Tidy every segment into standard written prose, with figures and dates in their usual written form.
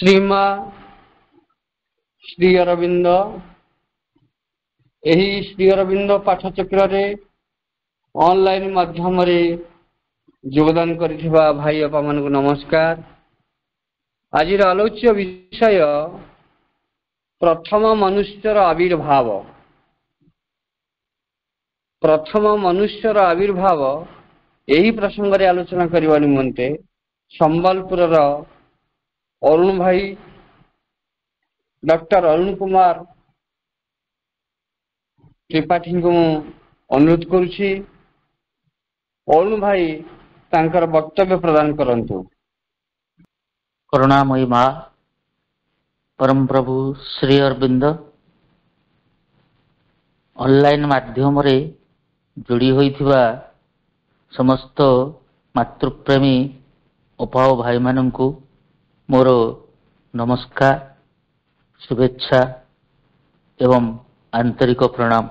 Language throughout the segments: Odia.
श्रीमा श्री अरविंद एही श्री अरविंद पाठचक्र रे ऑनलाइन माध्यम रे योगदान करिथिबा भाई अपा मानकु नमस्कार। आज आलोच्य विषय प्रथम मनुष्यर आविर्भाव। प्रथम मनुष्यर आविर्भाव यही प्रसंग रे आलोचना करने निमंते संबलपुर अरुण भाई डॉक्टर अरुण कुमार त्रिपाठी को अनुरोध करुछि। अरुण भाई तांकर वक्तव्य प्रदान करंतु। करुणामयी माँ परम प्रभु श्री अरविंद ऑनलाइन माध्यम रे जोड़ी होइथिबा समस्त मातृप्रेमी उपाओ भाई माननकु मोर नमस्कार, शुभेच्छा एवं आंतरिक प्रणाम।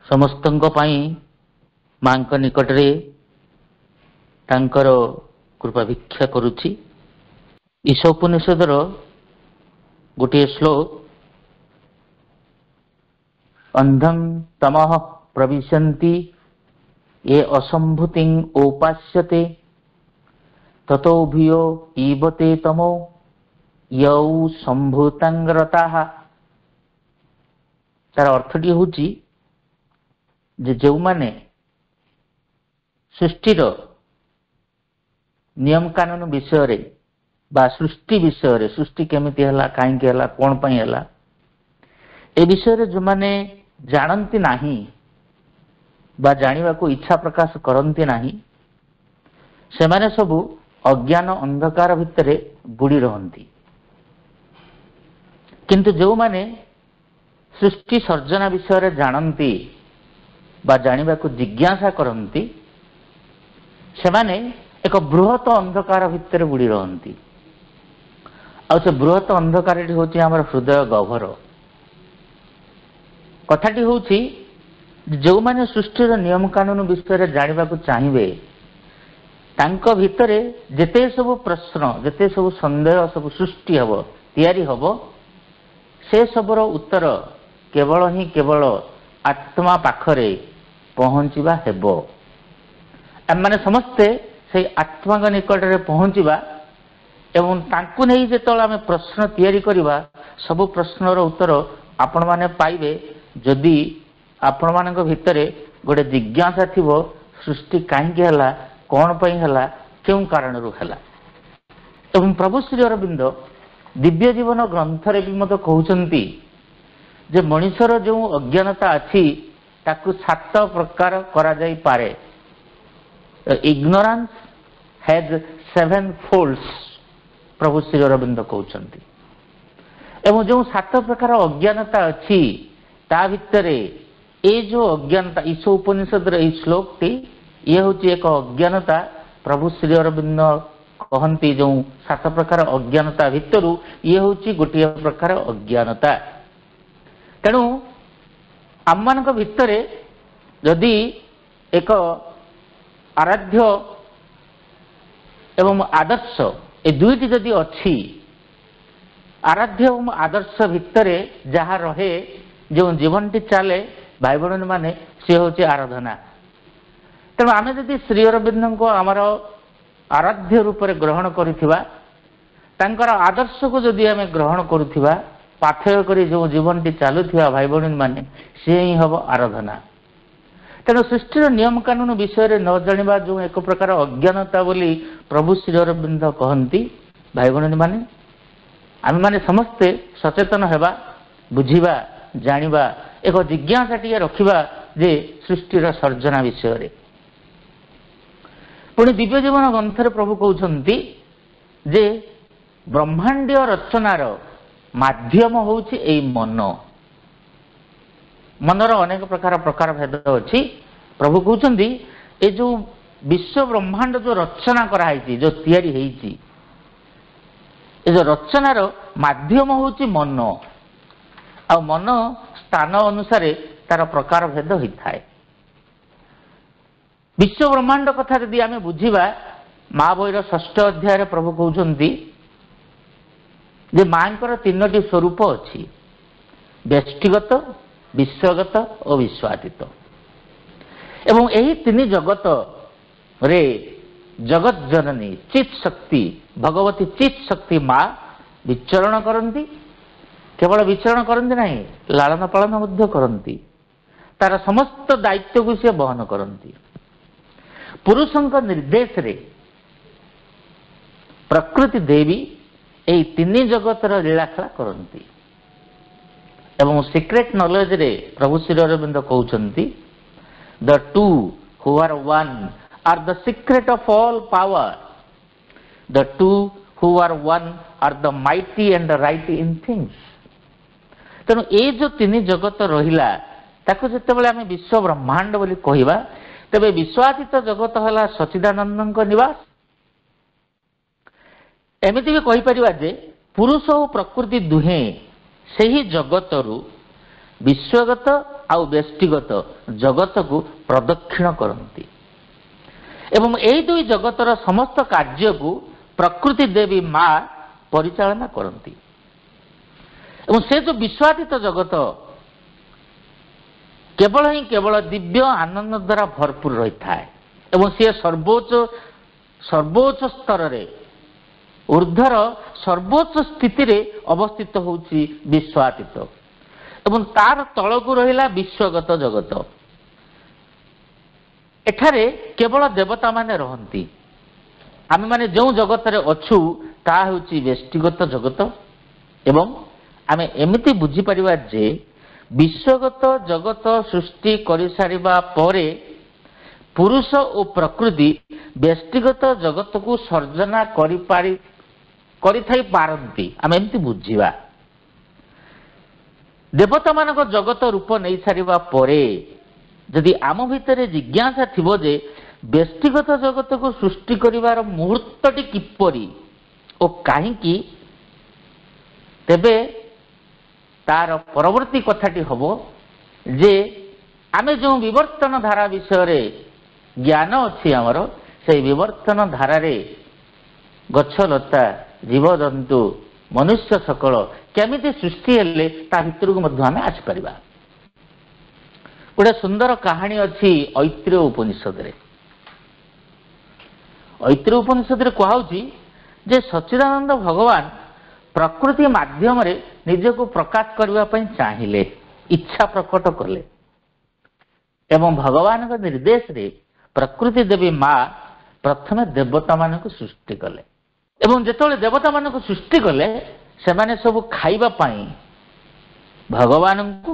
समस्तंक पाई मां निकट रे तांकर कृपा भिक्षा करुछि। ईशोपनिषदर गोटे श्लोक अंधं तमः प्रविशन्ति ये असंभूतिं उपास्यते ततो भियो ईवते तमो यौ संभूतं रताः। तार अर्थटी होची जे जो माने सृष्टिर नियम कानून विषय रे बा सृष्टि विषय रे, सृष्टि केमिति हला, काहेकि हला, कोन पई हला, ए विषय रे जो माने जानती नाही बा जानिबा को इच्छा प्रकाश करती नाही, से माने सबु अज्ञान अंधकार भितरे बुड़ी रहंती। किंतु जो माने सृष्टि सर्जना विषय रे जानती बा जानिबा को जिज्ञासा करती, से माने एक बृहत अंधकार भितरे बुड़ी रहंती। आ से बृहत अंधकार होची हमर हृदय गह्वर। कथाटी होची जो माने सृष्टिर नियम कानून विषय जानिबा को चाहिए, तांको भितरे जेते सब प्रश्न, जेते सब संदेह सब सृष्टि हबो, तैयारी हबो, से सबर उत्तर केवल ही केवल आत्मा पाखरे पहुंचीबा हेबो। हम माने समस्ते से आत्मा के निकट रे पहुंचीबा एवं तांको नहीं जेतल आमे प्रश्न तैयारी करिबा, सब प्रश्नर उत्तर आपण माने पाइबे जदि आपण मानक भितरे गोटे जिज्ञासा थिबो, सृष्टि काहेकि हला, कोन पई हला, केउ कारण रु हला। एवं प्रभु श्री अरविंद दिव्य जीवन ग्रंथ रे भी मत कहउचंती जे मनुष्यर जो अज्ञानता अछि ताकु 7 प्रकार करा जाई पारे। इग्नोरेंस हैज 7 फोल्ड्स, प्रभु श्री अरविंद कहउचंती। एवं जो 7 प्रकार अज्ञानता अछि ता भितरे ए जो अज्ञानता ईशो उपनिषद रे श्लोक टी ये होची एक अज्ञानता। प्रभु श्री अरविंद कहंती जो 7 प्रकार अज्ञानता भितरु ये होची गोटे प्रकार अज्ञानता। तेणु आम मानक भितरे यदि एक आराध्य एवं आदर्श ए दुईटी जदि अछि, आराध्य एवं आदर्श भितरे जहाँ रहे जो जीवनटी चले भाई बहन माने से होची आराधना। तेणु आमे जदि श्री अरविंद को आमर आराध्य रूप में ग्रहण करिथिबा, तांकर आदर्श को जदि आमे ग्रहण करुथिबा, पाथेय करी जो जीवनटी चालुथिबा भाई बहन माने से ही हबो आराधना। तेणु सृष्टिर नियम कानून विषय रे न जानिबा जो एक प्रकार अज्ञानता बोली प्रभु श्री अरविंद कहंती, भाई बहन माने आमे माने समस्ते सचेतन हेबा, बुझिबा, जानिबा, एक जिज्ञासा टिके रखिबा जे सृष्टिर सर्जना विषय रे। पुणी दिव्य जीवन ग्रंथ प्रभु कहउछंती जे ब्रह्मांडीय रचनार माध्यम होउछि एई मन। मनर अनेक प्रकार भेद अछि। प्रभु कहउछंती ए जो विश्व ब्रह्मांड जो रचना करा हैछि, जो तैयारी हैछि, ए जो रचनार माध्यम होउछि मन। आ मन स्थान अनुसार तार प्रकार भेद होता है। विश्व ब्रह्मांड कथा यदि आमे बुझिबा, माँ बईर 6ठ अध्याय प्रभु कहउछंती ଯେ ମାଙ୍କର ତିନୋଟି ସ୍ୱରୂପ ଅଛି, ବ୍ୟଷ୍ଟିଗତ, ବିଶ୍ୱଗତ ଓ ବିଶ୍ୱାତୀତ। ଏବଂ ଏହି ତିନି ଜଗତରେ ଜଗତ ଜନନୀ ଚିତ୍ ଶକ୍ତି ଭଗବତୀ ଚିତ୍ ଶକ୍ତି ମା ବିଚରଣ କରନ୍ତି। କେବଳ ବିଚରଣ କରନ୍ତି ନାହିଁ, ଲାଳନ ପାଳନ ମଧ୍ୟ କରନ୍ତି। ତାର ସମସ୍ତ ଦାୟିତ୍ୱକୁ ସେ ବହନ କରନ୍ତି। ପୁରୁଷଙ୍କ ନିର୍ଦ୍ଦେଶରେ ପ୍ରକୃତି ଦେବୀ ଏହି ତିନି ଜଗତର ଲୀଳାଖେଳା କରନ୍ତି। ଏବଂ ସିକ୍ରେଟ ନଲେଜରେ ପ୍ରଭୁ ଶ୍ରୀ ଅରବିନ୍ଦ କହୁଛନ୍ତି, the two who are one are the secret of all power, the two who are one are the mighty and the right in things. ତେଣୁ ଏଇ ଯୋଉ ତିନି ଜଗତ ରହିଲା, ତାକୁ ଯେତେବେଳେ ଆମେ ବିଶ୍ୱ ବ୍ରହ୍ମାଣ୍ଡ ବୋଲି କହିବା, ତେବେ ବିଶ୍ୱାତୀତ ଜଗତ ହେଲା ସଚ୍ଚିଦାନନ୍ଦଙ୍କ ନିବାସ। ଏମିତି ବି କହିପାରିବା ଯେ ପୁରୁଷ ଓ ପ୍ରକୃତି ଦୁହେଁ ସେହି ଜଗତରୁ ବିଶ୍ୱଗତ ଆଉ ବ୍ୟଷ୍ଟିଗତ ଜଗତକୁ ପ୍ରଦକ୍ଷିଣ କରନ୍ତି। ଏବଂ ଏହି ଦୁଇ ଜଗତର ସମସ୍ତ କାର୍ଯ୍ୟକୁ ପ୍ରକୃତି ଦେବୀ ମା ପରିଚାଳନା କରନ୍ତି। ଏବଂ ସେ ଯେଉଁ ବିଶ୍ୱାତୀତ ଜଗତ କେବଳ ହିଁ କେବଳ ଦିବ୍ୟ ଆନନ୍ଦ ଦ୍ୱାରା ଭରପୁର ରହିଥାଏ। ଏବଂ ସିଏ ସର୍ବୋଚ୍ଚ ସ୍ତରରେ ଊର୍ଦ୍ଧ୍ୱର ସର୍ବୋଚ୍ଚ ସ୍ଥିତିରେ ଅବସ୍ଥିତ ହେଉଛି ବିଶ୍ୱାତୀତ। ଏବଂ ତାର ତଳକୁ ରହିଲା ବିଶ୍ୱଗତ ଜଗତ। ଏଠାରେ କେବଳ ଦେବତାମାନେ ରହନ୍ତି। ଆମେମାନେ ଯେଉଁ ଜଗତରେ ଅଛୁ ତାହା ହେଉଛି ବ୍ୟଷ୍ଟିଗତ ଜଗତ। ଏବଂ ଆମେ ଏମିତି ବୁଝିପାରିବା ଯେ ବିଶ୍ୱଗତ ଜଗତ ସୃଷ୍ଟି କରିସାରିବା ପରେ ପୁରୁଷ ଓ ପ୍ରକୃତି ବ୍ୟଷ୍ଟିଗତ ଜଗତକୁ ସର୍ଜନା କରିଥାଇ ପାରନ୍ତି। ଆମେ ଏମିତି ବୁଝିବା। ଦେବତାମାନଙ୍କ ଜଗତ ରୂପ ନେଇସାରିବା ପରେ ଯଦି ଆମ ଭିତରେ ଜିଜ୍ଞାସା ଥିବ ଯେ ବ୍ୟଷ୍ଟିଗତ ଜଗତକୁ ସୃଷ୍ଟି କରିବାର ମୁହୂର୍ତ୍ତଟି କିପରି ଓ କାହିଁକି, ତେବେ ତାର ପରବର୍ତ୍ତୀ କଥାଟି ହେବ ଯେ ଆମେ ଯେଉଁ ବିବର୍ତ୍ତନ ଧାରା ବିଷୟରେ ଜ୍ଞାନ ଅଛି ଆମର, ସେହି ବିବର୍ତ୍ତନ ଧାରାରେ ଗଛଲତା ଜୀବଜନ୍ତୁ ମନୁଷ୍ୟ ସକଳ କେମିତି ସୃଷ୍ଟି ହେଲେ ତା ଭିତରକୁ ମଧ୍ୟ ଆମେ ଆସିପାରିବା। ଗୋଟେ ସୁନ୍ଦର କାହାଣୀ ଅଛି ଐତ୍ରେୟ ଉପନିଷଦରେ। ଐତ୍ରେୟ ଉପନିଷଦରେ କୁହାଯାଉଛି ଯେ ସଚ୍ଚିଦାନନ୍ଦ ଭଗବାନ ପ୍ରକୃତି ମାଧ୍ୟମରେ ନିଜକୁ ପ୍ରକାଶ କରିବା ପାଇଁ ଚାହିଁଲେ, ଇଚ୍ଛା ପ୍ରକଟ କଲେ। ଏବଂ ଭଗବାନଙ୍କ ନିର୍ଦ୍ଦେଶରେ ପ୍ରକୃତି ଦେବୀ ମା ପ୍ରଥମେ ଦେବତାମାନଙ୍କୁ ସୃଷ୍ଟି କଲେ। ଏବଂ ଯେତେବେଳେ ଦେବତାମାନଙ୍କୁ ସୃଷ୍ଟି କଲେ, ସେମାନେ ସବୁ ଖାଇବା ପାଇଁ ଭଗବାନଙ୍କୁ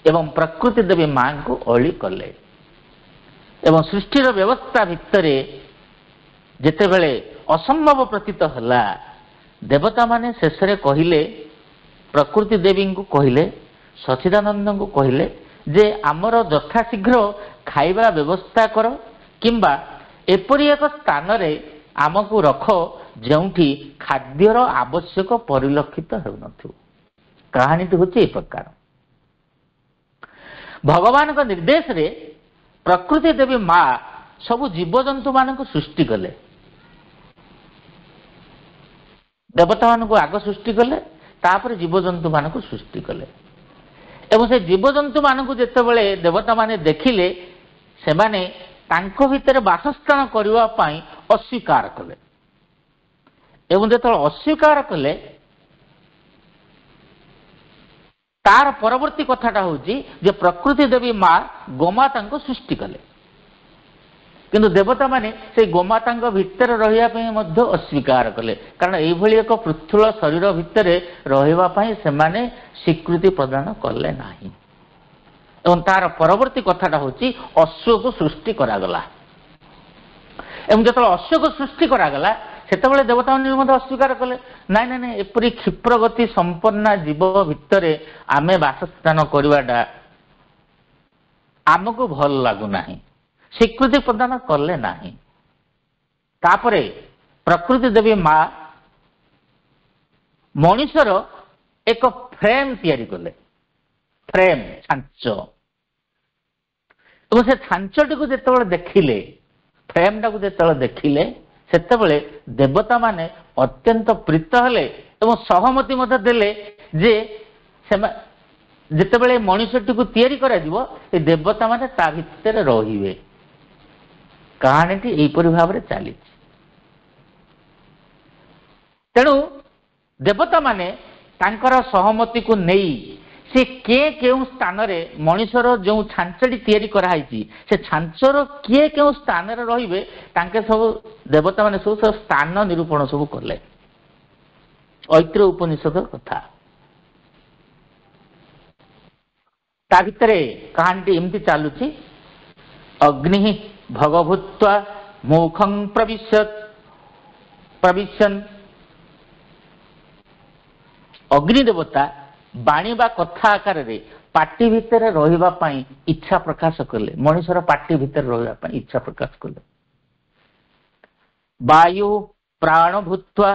ଏବଂ ପ୍ରକୃତି ଦେବୀ ମାଙ୍କୁ ଅଳି କଲେ। ଏବଂ ସୃଷ୍ଟିର ବ୍ୟବସ୍ଥା ଭିତରେ ଯେତେବେଳେ ଅସମ୍ଭବ ପ୍ରତୀତ ହେଲା, ଦେବତାମାନେ ଶେଷରେ କହିଲେ, ପ୍ରକୃତି ଦେବୀଙ୍କୁ କହିଲେ, ସଚ୍ଚିଦାନନ୍ଦଙ୍କୁ କହିଲେ ଯେ ଆମର ଯଥାଶୀଘ୍ର ଖାଇବା ବ୍ୟବସ୍ଥା କର, କିମ୍ବା ଏପରି ଏକ ସ୍ଥାନରେ ଆମକୁ ରଖ ଯେଉଁଠି ଖାଦ୍ୟର ଆବଶ୍ୟକ ପରିଲକ୍ଷିତ ହେଉନଥିବ। କାହାଣୀଟି ହେଉଛି ଏ ପ୍ରକାର। ଭଗବାନଙ୍କ ନିର୍ଦ୍ଦେଶରେ ପ୍ରକୃତି ଦେବୀ ମା ସବୁ ଜୀବଜନ୍ତୁମାନଙ୍କୁ ସୃଷ୍ଟି କଲେ। ଦେବତାମାନଙ୍କୁ ଆଗ ସୃଷ୍ଟି କଲେ, ତାପରେ ଜୀବଜନ୍ତୁମାନଙ୍କୁ ସୃଷ୍ଟି କଲେ। ଏବଂ ସେ ଜୀବଜନ୍ତୁମାନଙ୍କୁ ଯେତେବେଳେ ଦେବତାମାନେ ଦେଖିଲେ, ସେମାନେ ତାଙ୍କ ଭିତରେ ବାସସ୍ଥାନ କରିବା ପାଇଁ ଅସ୍ୱୀକାର କଲେ। ଏବଂ ଯେତେବେଳେ ଅସ୍ୱୀକାର କଲେ, ତାର ପରବର୍ତ୍ତୀ କଥାଟା ହେଉଛି ଯେ ପ୍ରକୃତି ଦେବୀ ମା ଗୋମାତାଙ୍କୁ ସୃଷ୍ଟି କଲେ। କିନ୍ତୁ ଦେବତାମାନେ ସେଇ ଗୋମାତାଙ୍କ ଭିତରେ ରହିବା ପାଇଁ ମଧ୍ୟ ଅସ୍ୱୀକାର କଲେ, କାରଣ ଏଇଭଳି ଏକ ପୃଥୁଳ ଶରୀର ଭିତରେ ରହିବା ପାଇଁ ସେମାନେ ସ୍ୱୀକୃତି ପ୍ରଦାନ କଲେ ନାହିଁ। ଏବଂ ତାର ପରବର୍ତ୍ତୀ କଥାଟା ହେଉଛି ଅଶ୍ୱକୁ ସୃଷ୍ଟି କରାଗଲା। ଏବଂ ଯେତେବେଳେ ଅଶ୍ୱକୁ ସୃଷ୍ଟି କରାଗଲା, ସେତେବେଳେ ଦେବତାମାନେ ମଧ୍ୟ ଅସ୍ୱୀକାର କଲେ, ନାଇଁ ନାଇଁ ନାଇଁ, ଏପରି କ୍ଷିପ୍ରଗତି ସମ୍ପନ୍ନ ଜୀବ ଭିତରେ ଆମେ ବାସସ୍ଥାନ କରିବାଟା ଆମକୁ ଭଲ ଲାଗୁନାହିଁ, ସ୍ୱୀକୃତି ପ୍ରଦାନ କଲେ ନାହିଁ। ତାପରେ ପ୍ରକୃତି ଦେବୀ ମା ମଣିଷର ଏକ ଫ୍ରେମ୍ ତିଆରି କଲେ, ଫ୍ରେମ୍, ଛାଞ୍ଚ। ଏବଂ ସେ ଛାଞ୍ଚଟିକୁ ଯେତେବେଳେ ଦେଖିଲେ, ଫ୍ରେମ୍ଟାକୁ ଯେତେବେଳେ ଦେଖିଲେ, ସେତେବେଳେ ଦେବତାମାନେ ଅତ୍ୟନ୍ତ ପ୍ରୀତ ହେଲେ ଏବଂ ସହମତି ମଧ୍ୟ ଦେଲେ ଯେ ଯେତେବେଳେ ମଣିଷଟିକୁ ତିଆରି କରାଯିବ ଏ ଦେବତାମାନେ ତା ଭିତରେ ରହିବେ। କାହାଣୀଟି ଏହିପରି ଭାବରେ ଚାଲିଛି। ତେଣୁ ଦେବତାମାନେ ତାଙ୍କର ସହମତିକୁ ନେଇ ସେ କେଉଁ ସ୍ଥାନରେ ମଣିଷର ଯେଉଁ ଛାଞ୍ଚଟି ତିଆରି କରାହେଇଛି ସେ ଛାଞ୍ଚର କେଉଁ ସ୍ଥାନରେ ରହିବେ ତାଙ୍କେ ସବୁ ଦେବତାମାନେ ସବୁ ସ୍ଥାନ ନିରୂପଣ ସବୁ କଲେ। ଐତ୍ର ଉପନିଷଦ କଥା। ତା ଭିତରେ କାହାଣୀଟି ଏମିତି ଚାଲୁଛି। ଅଗ୍ନି ଭଗଭୂତ୍ୱା ମୁଖଂ ପ୍ରବିଶନ୍। ଅଗ୍ନି ଦେବତା ବାଣୀ ବା କଥା ଆକାରରେ ପାଟି ଭିତରେ ରହିବା ପାଇଁ ଇଚ୍ଛା ପ୍ରକାଶ କଲେ। ମଣିଷର ପାଟି ଭିତରେ ରହିବା ପାଇଁ ଇଚ୍ଛା ପ୍ରକାଶ କଲେ। ବାୟୁ ପ୍ରାଣ ଭୂତ୍ୱା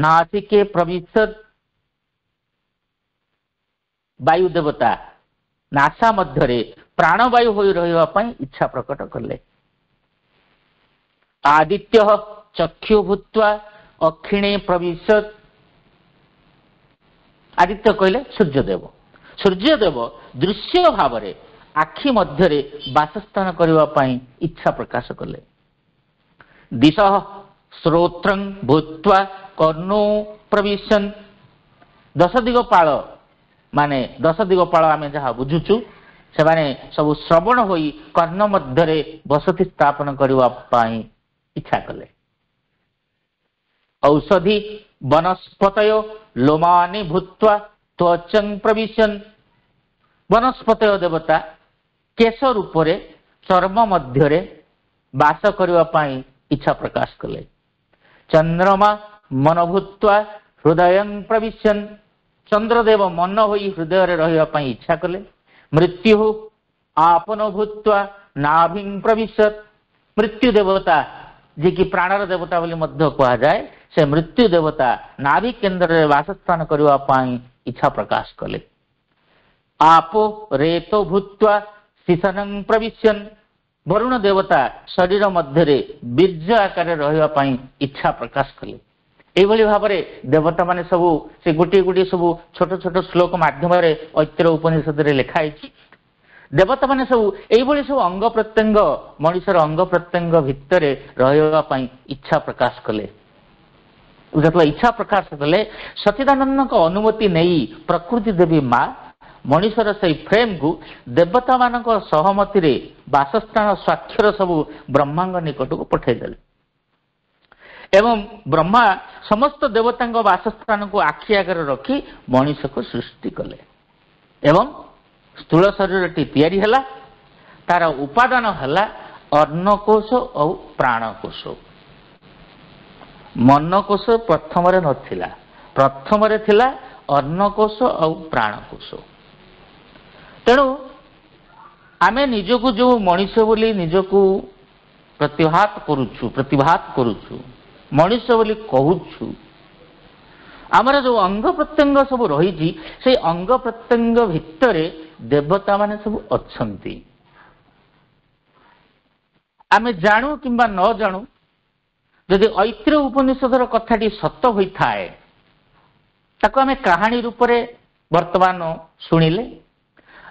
ନାସିକେ ପ୍ରବିଶତ୍। ବାୟୁ ଦେବତା ନାସା ମଧ୍ୟରେ ପ୍ରାଣବାୟୁ ହୋଇ ରହିବା ପାଇଁ ଇଚ୍ଛା ପ୍ରକଟ କଲେ। ଆଦିତ୍ୟ ଚକ୍ଷୁ ଭୂତ୍ୱା ଅକ୍ଷିଣେ ପ୍ରବିଶତ୍। ଆଦିତ୍ୟ କହିଲେ ସୂର୍ଯ୍ୟଦେବ। ସୂର୍ଯ୍ୟଦେବ ଦୃଶ୍ୟ ଭାବରେ ଆଖି ମଧ୍ୟରେ ବାସସ୍ଥାନ କରିବା ପାଇଁ ଇଚ୍ଛା ପ୍ରକାଶ କଲେ। ଦିଶ ଶ୍ରୋତ୍ରଂ ଭୂତ୍ୱା କର୍ଣ୍ଣୋ ପ୍ରବିଶନ୍। ଦଶ ଦିଗପାଳ ମାନେ ଦଶ ଦିଗପାଳ ଆମେ ଯାହା ବୁଝୁଛୁ ସେମାନେ ସବୁ ଶ୍ରବଣ ହୋଇ କର୍ଣ୍ଣ ମଧ୍ୟରେ ବସତି ସ୍ଥାପନ କରିବା ପାଇଁ ଇଚ୍ଛା କଲେ। ଔଷଧି ବନସ୍ପତୟ ଲୋମାନି ଭୂତ୍ୱା ତ୍ୱଚଂ ପ୍ରବିଶନ୍। ବନସ୍ପତୟ ଦେବତା କେଶ ରୂପରେ ଚର୍ମ ମଧ୍ୟରେ ବାସ କରିବା ପାଇଁ ଇଚ୍ଛା ପ୍ରକାଶ କଲେ। ଚନ୍ଦ୍ରମା ମନୋଭୂତ୍ୱା ହୃଦୟଂ ପ୍ରବିଶନ୍। ଚନ୍ଦ୍ରଦେବ ମନ ହୋଇ ହୃଦୟରେ ରହିବା ପାଇଁ ଇଚ୍ଛା କଲେ। ମୃତ୍ୟୁ ଆପନ ଭୂତ୍ୱା ନାଭିଂ ପ୍ରବିଶତ୍। ମୃତ୍ୟୁ ଦେବତା ଯିଏକି ପ୍ରାଣର ଦେବତା ବୋଲି ମଧ୍ୟ କୁହାଯାଏ ସେ ମୃତ୍ୟୁ ଦେବତା ନାଭି କେନ୍ଦ୍ରରେ ବାସସ୍ଥାନ କରିବା ପାଇଁ ଇଚ୍ଛା ପ୍ରକାଶ କଲେ। ଆପୋ ରେତ ଭୂତ୍ୱା ଶିଶନଂ ପ୍ରବିଶନ୍। ବରୁଣ ଦେବତା ଶରୀର ମଧ୍ୟରେ ବୀର୍ଯ୍ୟ ଆକାରରେ ରହିବା ପାଇଁ ଇଚ୍ଛା ପ୍ରକାଶ କଲେ। ଏଇଭଳି ଭାବରେ ଦେବତାମାନେ ସବୁ ସେ ଗୋଟିଏ ଗୋଟିଏ ସବୁ ଛୋଟ ଛୋଟ ଶ୍ଲୋକ ମାଧ୍ୟମରେ ଐତ୍ର ଉପନିଷଦରେ ଲେଖା ହେଇଛି। ଦେବତାମାନେ ସବୁ ଏଇଭଳି ସବୁ ଅଙ୍ଗ ପ୍ରତ୍ୟଙ୍ଗ ମଣିଷର ଅଙ୍ଗ ପ୍ରତ୍ୟଙ୍ଗ ଭିତରେ ରହିବା ପାଇଁ ଇଚ୍ଛା ପ୍ରକାଶ କଲେ। ଯେତେବେଳେ ଇଚ୍ଛା ପ୍ରକାଶ କଲେ ସଚ୍ଚିଦାନନ୍ଦଙ୍କ ଅନୁମତି ନେଇ ପ୍ରକୃତି ଦେବୀ ମା ମଣିଷର ସେଇ ଫ୍ରେମକୁ ଦେବତାମାନଙ୍କ ସହମତିରେ ବାସସ୍ଥାନ ସ୍ୱାକ୍ଷର ସବୁ ବ୍ରହ୍ମାଙ୍କ ନିକଟକୁ ପଠାଇଦେଲେ ଏବଂ ବ୍ରହ୍ମା ସମସ୍ତ ଦେବତାଙ୍କ ବାସସ୍ଥାନକୁ ଆଖି ଆଗରେ ରଖି ମଣିଷକୁ ସୃଷ୍ଟି କଲେ ଏବଂ ସ୍ଥୂଳ ଶରୀରଟି ତିଆରି ହେଲା। ତାର ଉପାଦାନ ହେଲା ଅନ୍ନକୋଷ ଆଉ ପ୍ରାଣକୋଷ। ମନକୋଷ ପ୍ରଥମରେ ନଥିଲା, ପ୍ରଥମରେ ଥିଲା ଅନ୍ନକୋଷ ଆଉ ପ୍ରାଣକୋଷ। ତେଣୁ ଆମେ ନିଜକୁ ଯେଉଁ ମଣିଷ ବୋଲି ନିଜକୁ ପ୍ରତିଭାତ କରୁଛୁ ମଣିଷ ବୋଲି କହୁଛୁ, ଆମର ଯେଉଁ ଅଙ୍ଗ ପ୍ରତ୍ୟଙ୍ଗ ସବୁ ରହିଛି ସେଇ ଅଙ୍ଗ ପ୍ରତ୍ୟଙ୍ଗ ଭିତରେ ଦେବତାମାନେ ସବୁ ଅଛନ୍ତି। ଆମେ ଜାଣୁ କିମ୍ବା ନ ଜାଣୁ ଯଦି ଐତ୍ର ଉପନିଷଦର କଥାଟି ସତ ହୋଇଥାଏ ତାକୁ ଆମେ କାହାଣୀ ରୂପରେ ବର୍ତ୍ତମାନ ଶୁଣିଲେ,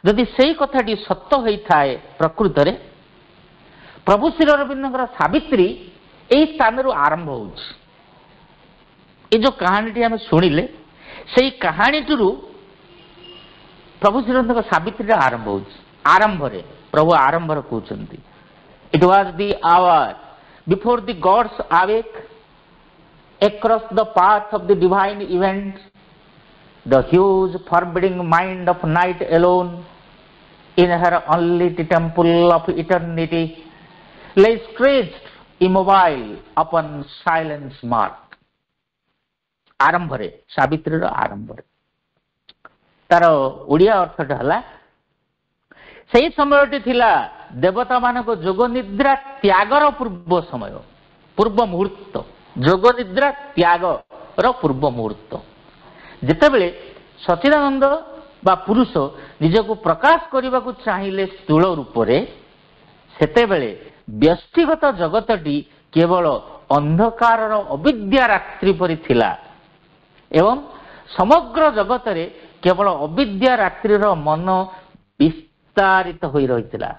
ଯଦି ସେଇ କଥାଟି ସତ ହୋଇଥାଏ ପ୍ରକୃତରେ ପ୍ରଭୁ ଶ୍ରୀ ଅରବିନ୍ଦଙ୍କର ସାବିତ୍ରୀ ଏହି ସ୍ଥାନରୁ ଆରମ୍ଭ ହେଉଛି। ଏ ଯେଉଁ କାହାଣୀଟି ଆମେ ଶୁଣିଲେ ସେଇ କାହାଣୀଟିରୁ ପ୍ରଭୁ ଶ୍ରୀ ଅରବିନ୍ଦଙ୍କ ସାବିତ୍ରୀଟା ଆରମ୍ଭ ହେଉଛି। ଆରମ୍ଭରେ ପ୍ରଭୁ ଆରମ୍ଭରେ କହୁଛନ୍ତି it was the hour before the gods awake across the path of the divine events, the huge forbidding mind of night alone in her only temple of eternity lay stretched immobile upon silence mark. ଆରମ୍ଭରେ ସାବିତ୍ରୀର ଆରମ୍ଭରେ ତାର ଓଡ଼ିଆ ଅର୍ଥଟା ହେଲା ସେହି ସମୟଟି ଥିଲା ଦେବତାମାନଙ୍କ ଯୋଗ ନିଦ୍ରା ତ୍ୟାଗର ପୂର୍ବ ସମୟ, ପୂର୍ବ ମୁହୂର୍ତ୍ତ। ଯୋଗ ନିଦ୍ରା ତ୍ୟାଗର ପୂର୍ବ ମୁହୂର୍ତ୍ତ ଯେତେବେଳେ ସଚ୍ଚିଦାନନ୍ଦ ବା ପୁରୁଷ ନିଜକୁ ପ୍ରକାଶ କରିବାକୁ ଚାହିଁଲେ ସ୍ଥୂଳ ରୂପରେ, ସେତେବେଳେ ବ୍ୟଷ୍ଟିଗତ ଜଗତଟି କେବଳ ଅନ୍ଧକାରର ଅବିଦ୍ୟା ରାତ୍ରି ପରି ଥିଲା ଏବଂ ସମଗ୍ର ଜଗତରେ କେବଳ ଅବିଦ୍ୟା ରାତ୍ରିର ମନ ବିସ୍ତାରିତ ହୋଇ ରହିଥିଲା।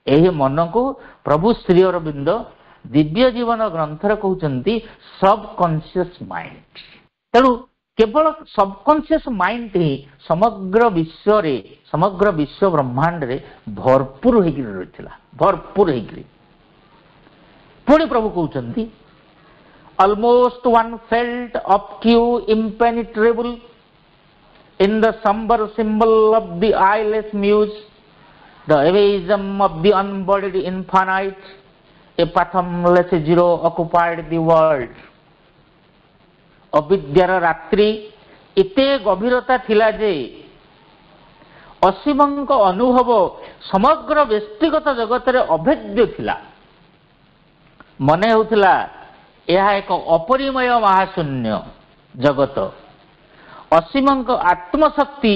ଏହି ମନକୁ ପ୍ରଭୁ ଶ୍ରୀ ଅରବିନ୍ଦ ଦିବ୍ୟ ଜୀବନ ଗ୍ରନ୍ଥରେ କହୁଛନ୍ତି ସବକନସିୟସ୍ ମାଇଣ୍ଡ। ତେଣୁ କେବଳ ସବକନସିୟସ୍ ମାଇଣ୍ଡ ହିଁ ସମଗ୍ର ବିଶ୍ୱରେ, ସମଗ୍ର ବିଶ୍ୱ ବ୍ରହ୍ମାଣ୍ଡରେ ଭରପୁର ହେଇକି ରହିଥିଲା, ଭରପୁର ହେଇକି। ପୁଣି ପ୍ରଭୁ କହୁଛନ୍ତି almost one felt obscure, impenetrable in the somber symbol of the eyeless muse, the evasion of the unbodied infinite, a fathomless zero occupied the world. ଅବିଦ୍ୟାର ରାତ୍ରି ଏତେ ଗଭୀରତା ଥିଲା ଯେ ଅସୀମଙ୍କ ଅନୁଭବ ସମଗ୍ର ବ୍ୟକ୍ତିଗତ ଜଗତରେ ଅଭେଦ୍ୟ ଥିଲା। ମନେ ହେଉଥିଲା ଏହା ଏକ ଅପରିମୟ ମହାଶୂନ୍ୟ ଜଗତ। ଅସୀମଙ୍କ ଆତ୍ମଶକ୍ତି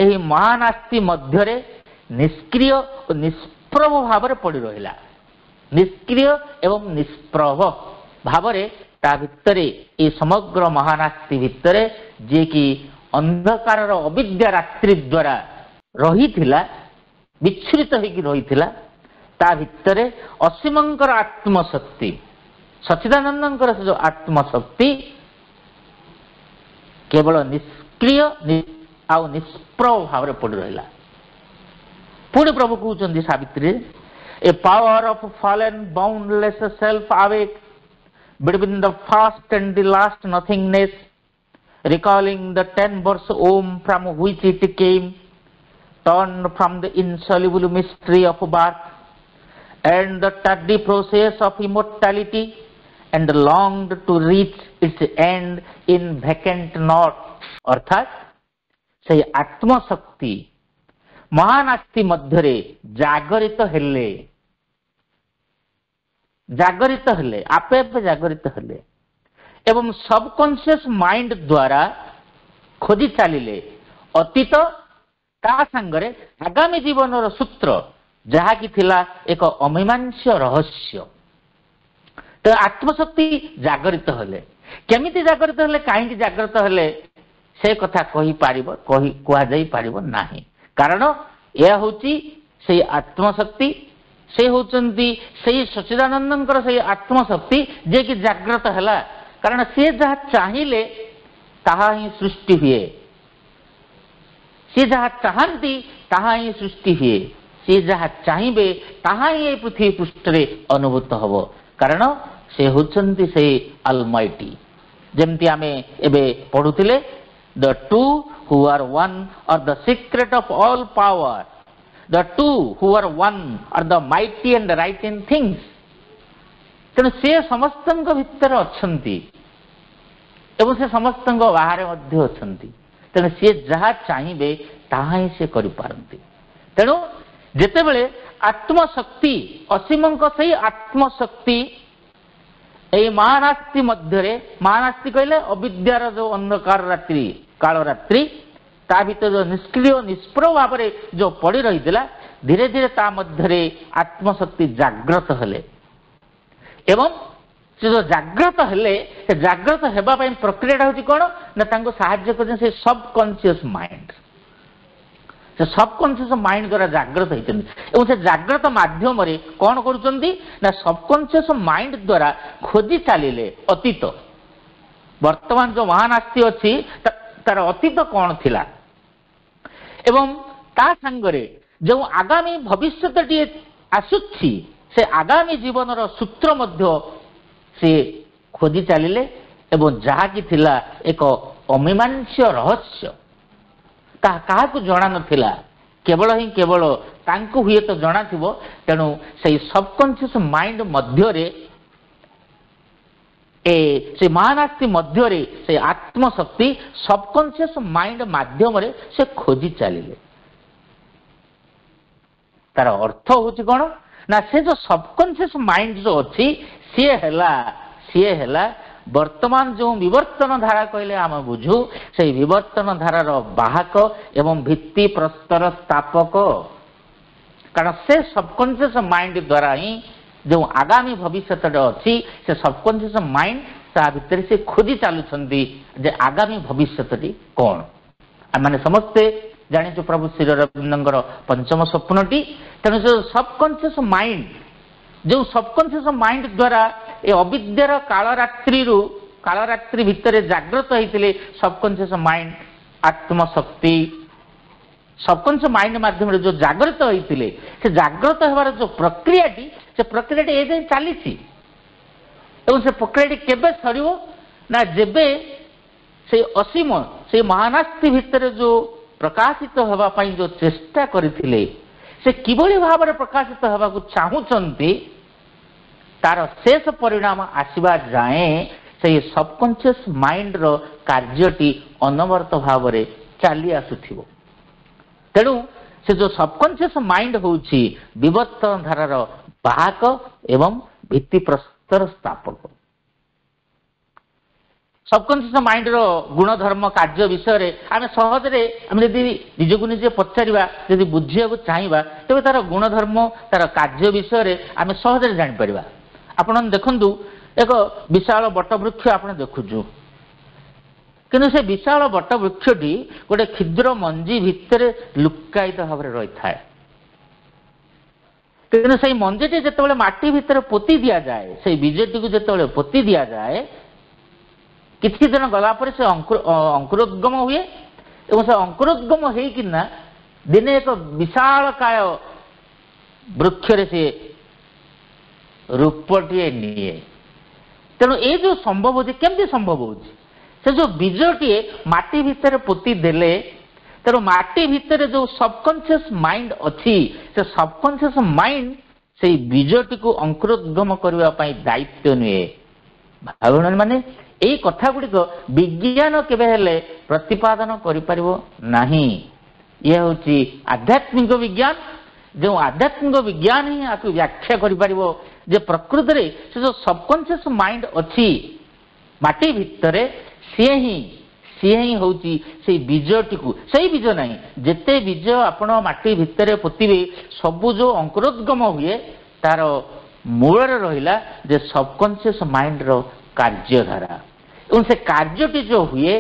ଏହି ମହାନାସ୍ତି ମଧ୍ୟରେ ନିଷ୍କ୍ରିୟ ଓ ନିଷ୍ପ୍ରଭ ଭାବରେ ପଡ଼ି ରହିଲା। ନିଷ୍କ୍ରିୟ ଏବଂ ନିଷ୍ପ୍ରଭ ଭାବରେ ତା ଭିତରେ, ଏ ସମଗ୍ର ମହାନାସ୍ତି ଭିତରେ, ଯିଏକି ଅନ୍ଧକାରର ଅବିଦ୍ୟା ରାତ୍ରି ଦ୍ୱାରା ରହିଥିଲା, ବିଚ୍ଛୁରିତ ହେଇକି ରହିଥିଲା, ତା ଭିତରେ ଅସୀମଙ୍କର ଆତ୍ମଶକ୍ତି, ସଚ୍ଚିଦାନନ୍ଦଙ୍କର ସେ ଯେଉଁ ଆତ୍ମଶକ୍ତି କେବଳ ନିଷ୍କ୍ରିୟ ଆଉ ନିଷ୍ପ୍ରଭ ଭାବରେ ପଡ଼ି ରହିଲା। ପୁଣି ପ୍ରଭୁ କହୁଛନ୍ତି Savitri, a power of fallen boundless self awake between the first and the last nothingness, recalling the 10 verse Om from which it came, turned from the insoluble mystery of birth and the tardy process of immortality, and longed to reach its end in vacant knot. অর্থাৎ সেই আত্মশক্তি মহানাস্তি ମଧ୍ୟରେ ଜାଗରିତ ହେଲେ, ଆପେ ଆପେ ଜାଗରିତ ହେଲେ ଏବଂ ସବକନସିୟସ୍ ମାଇଣ୍ଡ ଦ୍ୱାରା ଖୋଜି ଚାଲିଲେ ଅତୀତ, ତା ସାଙ୍ଗରେ ଆଗାମୀ ଜୀବନର ସୂତ୍ର, ଯାହାକି ଥିଲା ଏକ ଅମୀମାଂସ୍ୟ ରହସ୍ୟ। ତ ଆତ୍ମଶକ୍ତି ଜାଗରିତ ହେଲେ। କେମିତି ଜାଗରିତ ହେଲେ, କାହିଁକି ଜାଗ୍ରତ ହେଲେ, ସେ କଥା କୁହାଯାଇ ପାରିବ ନାହିଁ। କାରଣ ଏହା ହେଉଛି ସେଇ ଆତ୍ମଶକ୍ତି, ସେ ହେଉଛନ୍ତି ସେଇ ସଚ୍ଚିଦାନନ୍ଦଙ୍କର ସେଇ ଆତ୍ମଶକ୍ତି ଯିଏକି ଜାଗ୍ରତ ହେଲା। କାରଣ ସେ ଯାହା ଚାହିଁଲେ ତାହା ହିଁ ସୃଷ୍ଟି ହୁଏ, ସେ ଯାହା ଚାହାନ୍ତି ତାହା ହିଁ ସୃଷ୍ଟି ହୁଏ, ସେ ଯାହା ଚାହିଁବେ ତାହା ହିଁ ଏ ପୃଥିବୀ ପୃଷ୍ଠରେ ଅନୁଭୂତ ହେବ। କାରଣ ସେ ହେଉଛନ୍ତି ସେଇ ଆଲମାଇଟି। ଯେମିତି ଆମେ ଏବେ ପଢୁଥିଲେ, the two who are one are the secret of all power, the two who are one are the mighty and right in things. ତେଣୁ ସେ ସମସ୍ତଙ୍କ ଭିତରେ ଅଛନ୍ତି ଏବଂ ସେ ସମସ୍ତଙ୍କ ବାହାରେ ମଧ୍ୟ ଅଛନ୍ତି। ତେଣୁ ସେ ଯାହା ଚାହିଁବେ ତାହା ହିଁ ସେ କରିପାରନ୍ତି। ତେଣୁ ଯେତେବେଳେ ଆତ୍ମଶକ୍ତି, ଅସୀମଙ୍କ ସେଇ ଆତ୍ମଶକ୍ତି ଏହି ମହାନାସ୍ତି ମଧ୍ୟରେ, ମହାନାସ୍ତି କହିଲେ ଅବିଦ୍ୟାର ଯେଉଁ ଅନ୍ଧକାର ରାତ୍ରି, କାଳ ରାତ୍ରି, ତା ଭିତରେ ଯେଉଁ ନିଷ୍କ୍ରିୟ ନିଷ୍ପ୍ରଭ ଭାବରେ ଯେଉଁ ପଡ଼ି ରହିଥିଲା, ଧୀରେ ଧୀରେ ତା ମଧ୍ୟରେ ଆତ୍ମଶକ୍ତି ଜାଗ୍ରତ ହେଲେ ଏବଂ ସେ ଯେଉଁ ଜାଗ୍ରତ ହେଲେ, ସେ ଜାଗ୍ରତ ହେବା ପାଇଁ ପ୍ରକ୍ରିୟାଟା ହେଉଛି କ'ଣ ନା, ତାଙ୍କୁ ସାହାଯ୍ୟ କରୁଛନ୍ତି ସେ ସବକନସିୟସ୍ ମାଇଣ୍ଡ। ସେ ସବକନସିୟସ୍ ମାଇଣ୍ଡ ଦ୍ୱାରା ଜାଗ୍ରତ ହେଇଛନ୍ତି ଏବଂ ସେ ଜାଗ୍ରତ ମାଧ୍ୟମରେ କ'ଣ କରୁଛନ୍ତି ନା, ସବକନସିୟସ୍ ମାଇଣ୍ଡ ଦ୍ୱାରା ଖୋଜି ଚାଲିଲେ ଅତୀତ। ବର୍ତ୍ତମାନ ଯେଉଁ ମହାନାସ୍ତି ଅଛି ତାର ଅତୀତ କ'ଣ ଥିଲା ଏବଂ ତା ସାଙ୍ଗରେ ଯେଉଁ ଆଗାମୀ ଭବିଷ୍ୟତଟିଏ ଆସୁଛି, ସେ ଆଗାମୀ ଜୀବନର ସୂତ୍ର ମଧ୍ୟ ସେ ଖୋଜି ଚାଲିଲେ ଏବଂ ଯାହାକି ଥିଲା ଏକ ଅମୀମାଂସ୍ୟ ରହସ୍ୟ, ତାହା କାହାକୁ ଜଣା ନଥିଲା, କେବଳ ତାଙ୍କୁ ହୁଏତ ଜଣାଥିବ। ତେଣୁ ସେଇ ସବକନସିୟସ୍ ମାଇଣ୍ଡ ମଧ୍ୟରେ, ସେ ମହାନାସ୍ତି ମଧ୍ୟରେ ସେ ଆତ୍ମଶକ୍ତି ସବକନସିୟସ୍ ମାଇଣ୍ଡ ମାଧ୍ୟମରେ ସେ ଖୋଜି ଚାଲିଲେ। ତାର ଅର୍ଥ ହେଉଛି କ'ଣ ନା, ସେ ଯେଉଁ ସବକନସିୟସ୍ ମାଇଣ୍ଡ ଯେଉଁ ଅଛି, ସିଏ ହେଲା ବର୍ତ୍ତମାନ ଯେଉଁ ବିବର୍ତ୍ତନ ଧାରା କହିଲେ ଆମେ ବୁଝୁ, ସେଇ ବିବର୍ତ୍ତନ ଧାରାର ବାହକ ଏବଂ ଭିତ୍ତି ପ୍ରସ୍ତର ସ୍ଥାପକ। କାରଣ ସେ ସବକନସିୟସ୍ ମାଇଣ୍ଡ ଦ୍ୱାରା ହିଁ ଯେଉଁ ଆଗାମୀ ଭବିଷ୍ୟତଟା ଅଛି, ସେ ସବକନସିୟସ୍ ମାଇଣ୍ଡ ତା ଭିତରେ ସେ ଖୋଜି ଚାଲୁଛନ୍ତି ଯେ ଆଗାମୀ ଭବିଷ୍ୟତଟି କ'ଣ। ଆମେ ସମସ୍ତେ ଜାଣିଛୁ ପ୍ରଭୁ ଶ୍ରୀ ଅରବିନ୍ଦଙ୍କର ପଞ୍ଚମ ସ୍ୱପ୍ନଟି। ତେଣୁ ସେ ସବକନସିୟସ୍ ମାଇଣ୍ଡ, ଯେଉଁ ସବକନସିୟସ୍ ମାଇଣ୍ଡ ଦ୍ୱାରା ଏ ଅବିଦ୍ୟାର କାଳରାତ୍ରି ଭିତରେ ଜାଗ୍ରତ ହେଇଥିଲେ ସବକନସିୟସ୍ ମାଇଣ୍ଡ ଆତ୍ମଶକ୍ତି, ସବକନସିୟସ୍ ମାଇଣ୍ଡ ମାଧ୍ୟମରେ ଯେଉଁ ଜାଗ୍ରତ ହେଇଥିଲେ ସେ ଜାଗ୍ରତ ହେବାର ଯେଉଁ ପ୍ରକ୍ରିୟାଟି, ସେ ପ୍ରକ୍ରିୟାଟି ଏ ଯାଏଁ ଚାଲିଛି। ଏବଂ ସେ ପ୍ରକ୍ରିୟାଟି କେବେ ସରିବ ନା ଯେବେ ସେଇ ଅସୀମ, ସେଇ ମହାନାସ୍ତି ଭିତରେ ଯେଉଁ ପ୍ରକାଶିତ ହେବା ପାଇଁ ଯେଉଁ ଚେଷ୍ଟା କରିଥିଲେ ସେ କିଭଳି ଭାବରେ ପ୍ରକାଶିତ ହେବାକୁ ଚାହୁଁଛନ୍ତି ତାର ଶେଷ ପରିଣାମ ଆସିବା ଯାଏଁ ସେଇ ସବକନସିୟସ୍ ମାଇଣ୍ଡର କାର୍ଯ୍ୟଟି ଅନବରତ ଭାବରେ ଚାଲି ଆସୁଥିବ। ତେଣୁ ସେ ଯେଉଁ ସବକନସିୟସ୍ ମାଇଣ୍ଡ ହେଉଛି ବିବର୍ତ୍ତନ ଧାରାର ବାହକ ଏବଂ ଭିତ୍ତିପ୍ରସ୍ତର ସ୍ଥାପକ। ସବକନସିୟସ୍ ମାଇଣ୍ଡର ଗୁଣଧର୍ମ କାର୍ଯ୍ୟ ବିଷୟରେ ଆମେ ସହଜରେ ଆମେ ଯଦି ନିଜକୁ ନିଜେ ପଚାରିବା, ଯଦି ବୁଝିବାକୁ ଚାହିଁବା, ତେବେ ତାର ଗୁଣଧର୍ମ, ତାର କାର୍ଯ୍ୟ ବିଷୟରେ ଆମେ ସହଜରେ ଜାଣିପାରିବା। ଆପଣ ଦେଖନ୍ତୁ, ଏକ ବିଶାଳ ବଟବୃକ୍ଷ ଆପଣ ଦେଖୁଛୁ, କିନ୍ତୁ ସେ ବିଶାଳ ବଟବୃକ୍ଷଟି ଗୋଟେ କ୍ଷୁଦ୍ର ମଞ୍ଜି ଭିତରେ ଲୁକାୟିତ ଭାବରେ ରହିଥାଏ। କିନ୍ତୁ ସେଇ ମଞ୍ଜିଟି ଯେତେବେଳେ ମାଟି ଭିତରେ ପୋତି ଦିଆଯାଏ, ସେଇ ବୀଜଟିକୁ ଯେତେବେଳେ ପୋତି ଦିଆଯାଏ, କିଛି ଦିନ ଗଲା ପରେ ସେ ଅଙ୍କୁରୋଦ୍ଗମ ହୁଏ ଏବଂ ସେ ଅଙ୍କୁରୋଦ୍ଗମ ହେଇକିନା ଦିନେ ଏକ ବିଶାଳକାୟ ବୃକ୍ଷରେ ସେ ରୂପଟିଏ ନିଏ। ତେଣୁ ଏ ଯେଉଁ ସମ୍ଭବ ହେଉଛି, କେମିତି ସମ୍ଭବ ହେଉଛି? ସେ ଯେଉଁ ବୀଜଟିଏ ମାଟି ଭିତରେ ପୋତି ଦେଲେ, ତେଣୁ ମାଟି ଭିତରେ ଯେଉଁ ସବକନସିୟସ୍ ମାଇଣ୍ଡ ଅଛି, ସେ ସବକନସିୟସ୍ ମାଇଣ୍ଡ ସେଇ ବୀଜଟିକୁ ଅଙ୍କୁରୋଦ୍ଗମ କରିବା ପାଇଁ ଦାୟିତ୍ୱ ନିଏ। ଭାଇ ମାନେ ଏଇ କଥା ଗୁଡ଼ିକ ବିଜ୍ଞାନ କେବେ ହେଲେ ପ୍ରତିପାଦନ କରିପାରିବ ନାହିଁ। ଇଏ ହେଉଛି ଆଧ୍ୟାତ୍ମିକ ବିଜ୍ଞାନ। ଯେଉଁ ଆଧ୍ୟାତ୍ମିକ ବିଜ୍ଞାନ ହିଁ ଆକୁ ବ୍ୟାଖ୍ୟା କରିପାରିବ ଯେ ପ୍ରକୃତରେ ସେ ଯେଉଁ ସବକନସିୟସ୍ ମାଇଣ୍ଡ ଅଛି ମାଟି ଭିତରେ, ସିଏ ହିଁ ହେଉଛି ସେଇ ବୀଜଟିକୁ, ସେଇ ବୀଜ ନାହିଁ, ଯେତେ ବୀଜ ଆପଣ ମାଟି ଭିତରେ ପୋତିବେ ସବୁ ଯେଉଁ ଅଙ୍କୁରୋଦ୍ଗମ ହୁଏ ତାର ମୂଳରେ ରହିଲା ଯେ ସବକନସିୟସ୍ ମାଇଣ୍ଡର କାର୍ଯ୍ୟଧାରା। ଏବଂ ସେ କାର୍ଯ୍ୟଟି ଯେଉଁ ହୁଏ,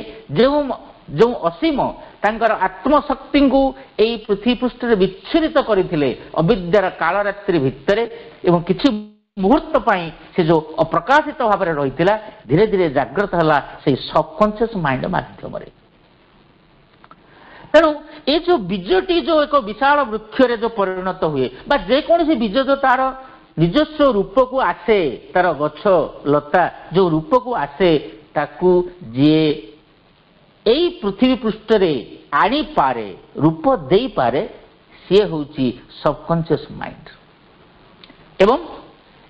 ଯେଉଁ ଅସୀମ ତାଙ୍କର ଆତ୍ମଶକ୍ତିଙ୍କୁ ଏଇ ପୃଥିବୀ ପୃଷ୍ଠରେ ବିଚ୍ଛୁରିତ କରିଥିଲେ ଅବିଦ୍ୟାର କାଳରାତ୍ରି ଭିତରେ, ଏବଂ କିଛି ମୁହୂର୍ତ୍ତ ପାଇଁ ସେ ଯେଉଁ ଅପ୍ରକାଶିତ ଭାବରେ ରହିଥିଲା ଧୀରେ ଧୀରେ ଜାଗ୍ରତ ହେଲା ସେଇ ସବକନସିୟସ୍ ମାଇଣ୍ଡ ମାଧ୍ୟମରେ। ତେଣୁ ଏ ଯେଉଁ ବୀଜଟି ଯେଉଁ ଏକ ବିଶାଳ ବୃକ୍ଷରେ ଯେଉଁ ପରିଣତ ହୁଏ, ବା ଯେକୌଣସି ବୀଜ ଯେଉଁ ତାର ନିଜସ୍ୱ ରୂପକୁ ଆସେ, ତାର ଗଛ ଲତା ଯେଉଁ ରୂପକୁ ଆସେ, ତାକୁ ଯିଏ ଏଇ ପୃଥିବୀ ପୃଷ୍ଠରେ ଆଣିପାରେ, ରୂପ ଦେଇପାରେ, ସିଏ ହେଉଛି ସବକନସିୟସ୍ ମାଇଣ୍ଡ। ଏବଂ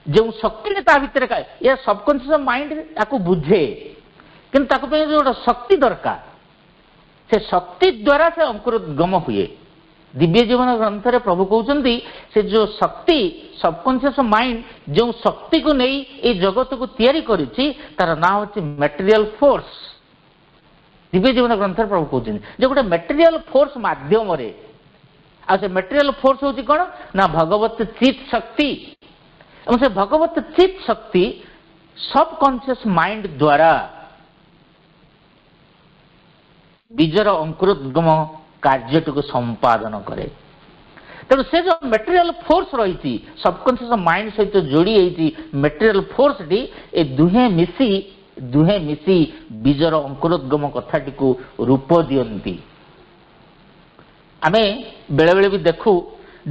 ଯେଉଁ ଶକ୍ତିରେ ତା ଭିତରେ ଏ ସବକନସିୟସ୍ ମାଇଣ୍ଡ ତାକୁ ବୁଝେ, କିନ୍ତୁ ତାକୁ ପାଇଁ ଗୋଟେ ଶକ୍ତି ଦରକାର, ସେ ଶକ୍ତି ଦ୍ୱାରା ସେ ଅଙ୍କୁରୋଦ୍ଗମ ହୁଏ। ଦିବ୍ୟ ଜୀବନ ଗ୍ରନ୍ଥରେ ପ୍ରଭୁ କହୁଛନ୍ତି ସେ ଯେଉଁ ଶକ୍ତି, ସବକନସିୟସ୍ ମାଇଣ୍ଡ ଯେଉଁ ଶକ୍ତିକୁ ନେଇ ଏଇ ଜଗତକୁ ତିଆରି କରିଛି ତାର ନାଁ ହେଉଛି ମ୍ୟାଟେରିଆଲ ଫୋର୍ସ। ଦିବ୍ୟ ଜୀବନ ଗ୍ରନ୍ଥରେ ପ୍ରଭୁ କହୁଛନ୍ତି ଯେ ଗୋଟେ ମ୍ୟାଟେରିଆଲ ଫୋର୍ସ ମାଧ୍ୟମରେ, ଆଉ ସେ ମ୍ୟାଟେରିଆଲ ଫୋର୍ସ ହେଉଛି କ'ଣ ନା ଭଗବତ ଚିତ୍ ଶକ୍ତି। ଏବଂ ସେ ଭଗବତ ଚିତ୍ ଶକ୍ତି ସବକନସିୟସ୍ ମାଇଣ୍ଡ ଦ୍ୱାରା ବୀଜର ଅଙ୍କୁରୋଦ୍ଗମ କାର୍ଯ୍ୟଟିକୁ ସମ୍ପାଦନ କରେ। ତେଣୁ ସେ ଯେଉଁ ମ୍ୟାଟେରିଆଲ ଫୋର୍ସ ରହିଛି ସବକନସିୟସ୍ ମାଇଣ୍ଡ ସହିତ ଯୋଡ଼ି ହେଇଛି ମ୍ୟାଟେରିଆଲ ଫୋର୍ସଟି, ଏ ଦୁହେଁ ମିଶି ବୀଜର ଅଙ୍କୁରୋଦ୍ଗମ କଥାଟିକୁ ରୂପ ଦିଅନ୍ତି। ଆମେ ବେଳେବେଳେ ବି ଦେଖୁ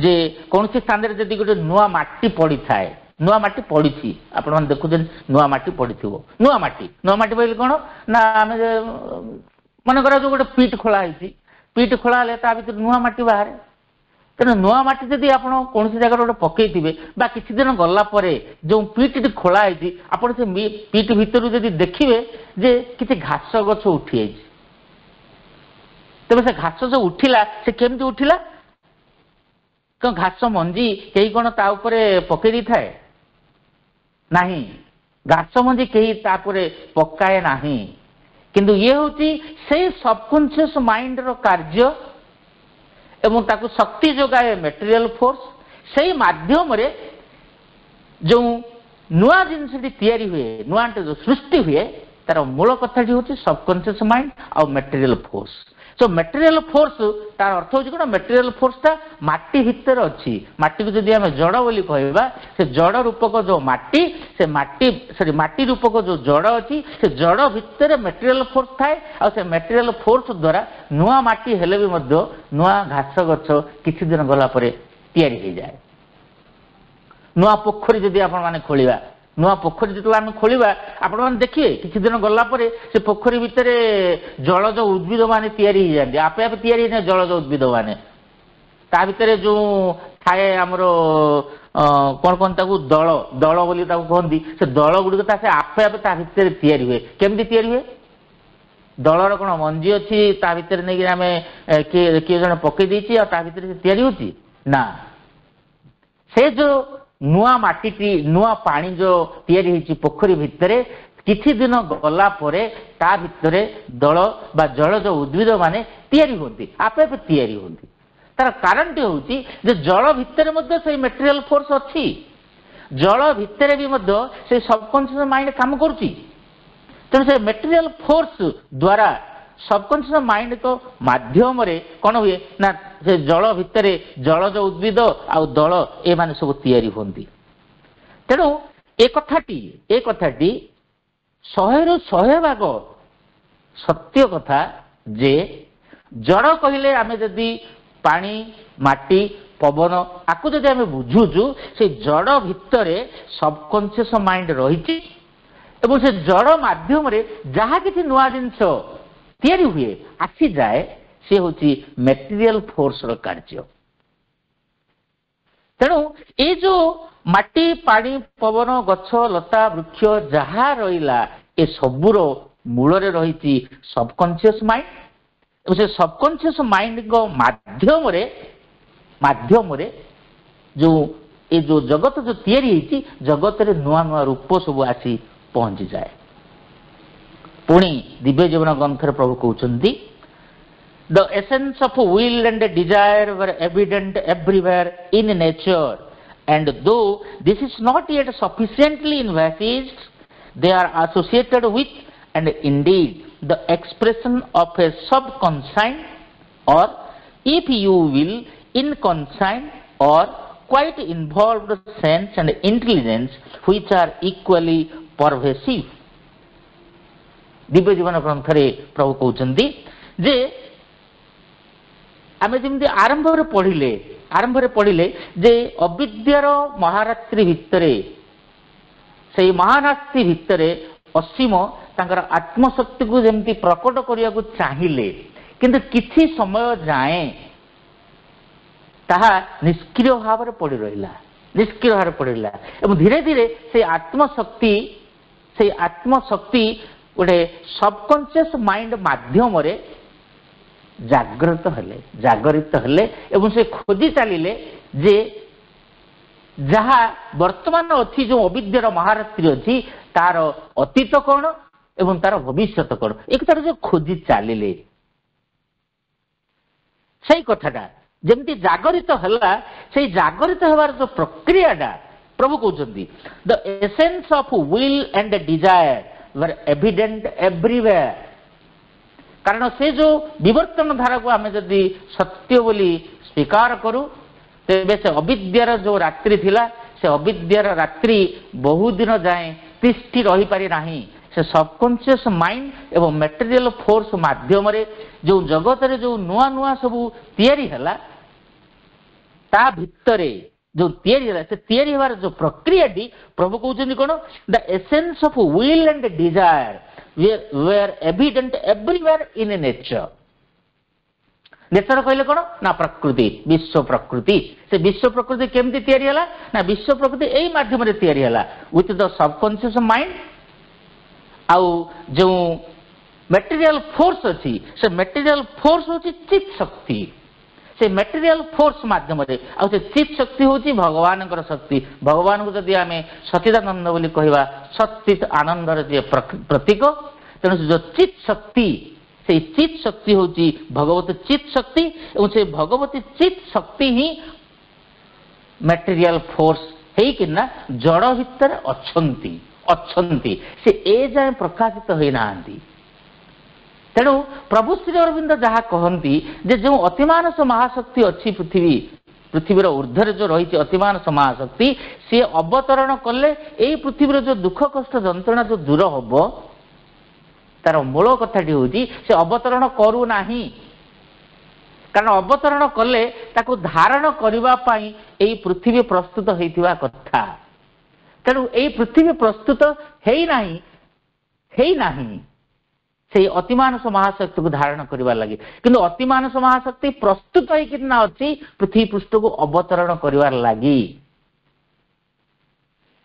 ଯେ କୌଣସି ସ୍ଥାନରେ ଯଦି ଗୋଟେ ନୂଆ ମାଟି ପଡ଼ିଥାଏ, ନୂଆ ମାଟି ପଡ଼ିଛି, ଆପଣମାନେ ଦେଖୁଛନ୍ତି ନୂଆ ମାଟି ପଡ଼ିଥିବ, ନୂଆ ମାଟି କହିଲେ କ'ଣ ନା ଆମେ ମନେକର ଯେଉଁ ଗୋଟେ ପିଟ୍ ଖୋଳା ହେଇଛି, ପିଟ୍ ଖୋଳା ହେଲେ ତା ଭିତରେ ନୂଆ ମାଟି ବାହାରେ। ତେଣୁ ନୂଆ ମାଟି ଯଦି ଆପଣ କୌଣସି ଜାଗାରେ ଗୋଟେ ପକେଇଥିବେ ବା କିଛି ଦିନ ଗଲା ପରେ ଯେଉଁ ପିଟ୍ଟି ଖୋଳା ହେଇଛି, ଆପଣ ସେ ପିଟ୍ ଭିତରୁ ଯଦି ଦେଖିବେ ଯେ କିଛି ଘାସ ଗଛ ଉଠିଯାଇଛି, ତେବେ ସେ ଘାସ ଯେଉଁ ଉଠିଲା ସେ କେମିତି ଉଠିଲା? କ'ଣ ଘାସ ମଞ୍ଜି କେହି କ'ଣ ତା ଉପରେ ପକେଇ ଦେଇଥାଏ? ନାହିଁ, ଘାସ ମଞ୍ଜି କେହି ତା ଉପରେ ପକାଏ ନାହିଁ। କିନ୍ତୁ ଇଏ ହେଉଛି ସେଇ ସବକନସିୟସ୍ ମାଇଣ୍ଡର କାର୍ଯ୍ୟ ଏବଂ ତାକୁ ଶକ୍ତି ଯୋଗାଏ ମ୍ୟାଟେରିଆଲ ଫୋର୍ସ। ସେଇ ମାଧ୍ୟମରେ ଯେଉଁ ନୂଆ ଜିନିଷଟି ତିଆରି ହୁଏ, ନୂଆ ଯୋଉ ସୃଷ୍ଟି ହୁଏ, ତାର ମୂଳ କଥାଟି ହେଉଛି ସବକନସିୟସ୍ ମାଇଣ୍ଡ ଆଉ material force. So material force ତାର ଅର୍ଥ ହେଉଛି କ'ଣ? ମେଟେରିଆଲ ଫୋର୍ସଟା ମାଟି ଭିତରେ ଅଛି। ମାଟିକୁ ଯଦି ଆମେ ଜଡ଼ ବୋଲି କହିବା, ସେ ଜଡ଼ ରୂପକ ଯୋଉ ମାଟି, ସେ ମାଟି ରୂପକ ଯୋଉ ଜଡ଼ ଅଛି, ସେ ଜଡ଼ ଭିତରେ ମେଟେରିଆଲ ଫୋର୍ସ ଥାଏ। ଆଉ ସେ ମେଟେରିଆଲ ଫୋର୍ସ ଦ୍ୱାରା ନୂଆ ମାଟି ହେଲେ ବି ମଧ୍ୟ ନୂଆ ଘାସ ଗଛ କିଛି ଦିନ ଗଲା ପରେ ତିଆରି ହେଇଯାଏ। ନୂଆ ପୋଖରୀ ଯଦି ଆପଣମାନେ ଖୋଳିବା, ନୂଆ ପୋଖରୀ ଯେତେବେଳେ ଆମେ ଖୋଳିବା, ଆପଣମାନେ ଦେଖିବେ କିଛି ଦିନ ଗଲା ପରେ ସେ ପୋଖରୀ ଭିତରେ ଜଳଜ ଉଦ୍ଭିଦ ମାନେ ତିଆରି ହେଇଯାନ୍ତି, ଆପେ ଆପେ ତିଆରି ହେଇଯାଏ ଜଳଜ ଉଦ୍ଭିଦ ମାନେ। ତା ଭିତରେ ଯୋଉ ଥାଏ ଆମର କ'ଣ କହନ୍ତି ତାକୁ, ଦଳ ବୋଲି ତାକୁ କହନ୍ତି, ସେ ଦଳ ଗୁଡ଼ିକ ସେ ଆପେ ଆପେ ତା ଭିତରେ ତିଆରି ହୁଏ। କେମିତି ତିଆରି ହୁଏ? ଦଳର କ'ଣ ମଞ୍ଜି ଅଛି ତା ଭିତରେ ନେଇକି ଆମେ କିଏ ଜଣେ ପକେଇ ଦେଇଛି ଆଉ ତା ଭିତରେ ସେ ତିଆରି ହେଉଛି? ନା, ସେ ଯୋଉ ନୂଆ ମାଟିଟି, ନୂଆ ପାଣି ଯୋଉ ତିଆରି ହେଇଛି ପୋଖରୀ ଭିତରେ, କିଛି ଦିନ ଗଲା ପରେ ତା ଭିତରେ ଦଳ ବା ଜଳଜ ଉଦ୍ଭିଦ ମାନେ ତିଆରି ହୁଅନ୍ତି, ଆପେ ଆପେ ତିଆରି ହୁଅନ୍ତି। ତାର କାରଣଟି ହେଉଛି ଯେ ଜଳ ଭିତରେ ମଧ୍ୟ ସେଇ ମେଟେରିଆଲ ଫୋର୍ସ ଅଛି, ଜଳ ଭିତରେ ବି ମଧ୍ୟ ସେଇ ସବକନସିୟସ୍ ମାଇଣ୍ଡ କାମ କରୁଛି। ତେଣୁ ସେ ମେଟେରିଆଲ ଫୋର୍ସ ଦ୍ୱାରା ସବକନସିୟସ୍ ମାଇଣ୍ଡ ମାଧ୍ୟମରେ କ'ଣ ହୁଏ ନା, ସେ ଜଳ ଭିତରେ ଜଳଜ ଉଦ୍ଭିଦ ଆଉ ଦଳ ଏମାନେ ସବୁ ତିଆରି ହୁଅନ୍ତି। ତେଣୁ ଏ କଥାଟି 100% ସତ୍ୟ କଥା ଯେ ଜଡ଼ କହିଲେ ଆମେ ଯଦି ପାଣି, ମାଟି, ପବନ ଆକୁ ଯଦି ଆମେ ବୁଝୁଛୁ, ସେ ଜଡ଼ ଭିତରେ ସବକନସିୟସ୍ ମାଇଣ୍ଡ ରହିଛି ଏବଂ ସେ ଜଡ଼ ମାଧ୍ୟମରେ ଯାହା କିଛି ନୂଆ ଜିନିଷ ତିଆରି ହୁଏ, ଆସିଯାଏ, ସେ ହେଉଛି ମେଟେରିଆଲ ଫୋର୍ସର କାର୍ଯ୍ୟ। ତେଣୁ ଏଇ ଯୋଉ ମାଟି, ପାଣି, ପବନ, ଗଛ, ଲତା, ବୃକ୍ଷ ଯାହା ରହିଲା, ଏ ସବୁର ମୂଳରେ ରହିଛି ସବକନସିୟସ୍ ମାଇଣ୍ଡ ଏବଂ ସେ ସବକନସିୟସ୍ ମାଇଣ୍ଡଙ୍କ ମାଧ୍ୟମରେ ଏ ଯୋଉ ଜଗତ ଯୋଉ ତିଆରି ହେଇଛି, ଜଗତରେ ନୂଆ ନୂଆ ରୂପ ସବୁ ଆସି ପହଞ୍ଚିଯାଏ। ପୁଣି ଦିବ୍ୟ ଜୀବନ ଗ୍ରନ୍ଥରେ ପ୍ରଭୁ କହୁଛନ୍ତି, The essence of will and desire were evident everywhere in nature, and though this is not yet sufficiently envisaged, they are associated with and indeed the expression of a subconscious, or if you will, inconscious or quite involved sense and intelligence which are equally pervasive. ଦିବ୍ୟ ଜୀବନ ଗ୍ରନ୍ଥରେ ପ୍ରଭୁ କହୁଛନ୍ତି ଯେ ଆମେ ଯେମିତି ଆରମ୍ଭରେ ପଢ଼ିଲେ ଯେ ଅବିଦ୍ୟାର ମହାରାତ୍ରି ଭିତରେ, ସେଇ ମହାରାତ୍ରି ଭିତରେ ଅସୀମ ତାଙ୍କର ଆତ୍ମଶକ୍ତିକୁ ଯେମିତି ପ୍ରକଟ କରିବାକୁ ଚାହିଁଲେ, କିନ୍ତୁ କିଛି ସମୟ ଯାଏଁ ତାହା ନିଷ୍କ୍ରିୟ ଭାବରେ ପଡ଼ି ରହିଲା ଏବଂ ଧୀରେ ଧୀରେ ସେଇ ଆତ୍ମଶକ୍ତି ଗୋଟେ ସବକନସିୟସ୍ ମାଇଣ୍ଡ ମାଧ୍ୟମରେ ଜାଗରିତ ହେଲେ ଏବଂ ସେ ଖୋଜି ଚାଲିଲେ ଯେ ଯାହା ବର୍ତ୍ତମାନ ଅଛି, ଯେଉଁ ଅବିଦ୍ୟାର ମହାରାତ୍ରି ଅଛି, ତାର ଅତୀତ କ'ଣ ଏବଂ ତାର ଭବିଷ୍ୟତ କ'ଣ, ଏ କଥାଟା ଯୋଉ ଖୋଜି ଚାଲିଲେ, ସେଇ କଥାଟା ଯେମିତି ଜାଗରିତ ହେଲା, ସେଇ ଜାଗରିତ ହେବାର ଯୋଉ ପ୍ରକ୍ରିୟାଟା ପ୍ରଭୁ କହୁଛନ୍ତି, The essence of will and desire were evident everywhere. କାରଣ ସେ ଯୋଉ ବିବର୍ତ୍ତନ ଧାରାକୁ ଆମେ ଯଦି ସତ୍ୟ ବୋଲି ସ୍ୱୀକାର କରୁ, ତେବେ ସେ ଅବିଦ୍ୟାର ଯୋଉ ରାତ୍ରି ଥିଲା, ସେ ଅବିଦ୍ୟାର ରାତ୍ରି ବହୁଦିନ ଯାଏଁ ତିଷ୍ଠି ରହିପାରି ନାହିଁ। ସେ ସବକନସିୟସ୍ ମାଇଣ୍ଡ ଏବଂ ମେଟେରିଆଲ ଫୋର୍ସ ମାଧ୍ୟମରେ ଯୋଉ ଜଗତରେ ଯୋଉ ନୂଆ ନୂଆ ସବୁ ତିଆରି ହେଲା, ତା ଭିତରେ ଯୋଉ ତିଆରି ହେଲା, ସେ ତିଆରି ହେବାର ଯୋଉ ପ୍ରକ୍ରିୟାଟି ପ୍ରଭୁ କହୁଛନ୍ତି କ'ଣ, The essence of will and desire were evident everywhere in nature. Nature କହିଲେ କ'ଣ ନା ପ୍ରକୃତି, ବିଶ୍ୱ ପ୍ରକୃତି। ସେ ବିଶ୍ୱ ପ୍ରକୃତି କେମିତି ତିଆରି ହେଲା ନା ବିଶ୍ୱ ପ୍ରକୃତି ଏଇ ମାଧ୍ୟମରେ ତିଆରି ହେଲା, ୱିଥ୍ ଦ ସବକନସିୟସ୍ ମାଇଣ୍ଡ। ଆଉ ଯେଉଁ ମେଟେରିଆଲ ଫୋର୍ସ ଅଛି, ସେ ମେଟେରିଆଲ ଫୋର୍ସ ହେଉଛି ଚିତ୍ ଶକ୍ତି। ସେ ମେଟେରିଆଲ ଫୋର୍ସ ମାଧ୍ୟମରେ, ଆଉ ସେ ଚିତ୍ ଶକ୍ତି ହେଉଛି ଭଗବାନଙ୍କର ଶକ୍ତି। ଭଗବାନଙ୍କୁ ଯଦି ଆମେ ସଚିଦାନନ୍ଦ ବୋଲି କହିବା, ସଚିତ୍ ଆନନ୍ଦର ଯିଏ ପ୍ରତୀକ, ତେଣୁ ସେ ଯେଉଁ ଚିତ୍ ଶକ୍ତି, ସେଇ ଚିତ୍ ଶକ୍ତି ହେଉଛି ଭଗବତୀ ଚିତ୍ ଶକ୍ତି ଏବଂ ସେ ଭଗବତୀ ଚିତ୍ ଶକ୍ତି ହିଁ ମେଟେରିଆଲ ଫୋର୍ସ ହେଇକିନା ଜଡ଼ ଭିତରେ ଅଛନ୍ତି ଅଛନ୍ତି ସେ ଏ ଯାଏ ପ୍ରକାଶିତ ହୋଇନାହାନ୍ତି। ତେଣୁ ପ୍ରଭୁ ଶ୍ରୀ ଅରବିନ୍ଦ ଯାହା କହନ୍ତି ଯେ ଯେଉଁ ଅତିମାନସ ମହାଶକ୍ତି ଅଛି ପୃଥିବୀର ଉର୍ଦ୍ଧ୍ୱରେ ଯେଉଁ ରହିଛି ଅତିମାନସ ମହାଶକ୍ତି, ସିଏ ଅବତରଣ କଲେ ଏଇ ପୃଥିବୀର ଯେଉଁ ଦୁଃଖ କଷ୍ଟ ଯନ୍ତ୍ରଣା ଯେଉଁ ଦୂର ହବ, ତାର ମୂଳ କଥାଟି ହେଉଛି ସେ ଅବତରଣ କରୁନାହିଁ। କାରଣ ଅବତରଣ କଲେ ତାକୁ ଧାରଣ କରିବା ପାଇଁ ଏଇ ପୃଥିବୀ ପ୍ରସ୍ତୁତ ହେଇଥିବା କଥା। ତେଣୁ ଏଇ ପୃଥିବୀ ପ୍ରସ୍ତୁତ ହେଇନାହିଁ ସେଇ ଅତିମାନସ ମହାଶକ୍ତିକୁ ଧାରଣ କରିବା ଲାଗି। କିନ୍ତୁ ଅତିମାନସ ମହାଶକ୍ତି ପ୍ରସ୍ତୁତ ହେଇକିନା ଅଛି ପୃଥିବୀ ପୃଷ୍ଠକୁ ଅବତରଣ କରିବାର ଲାଗି।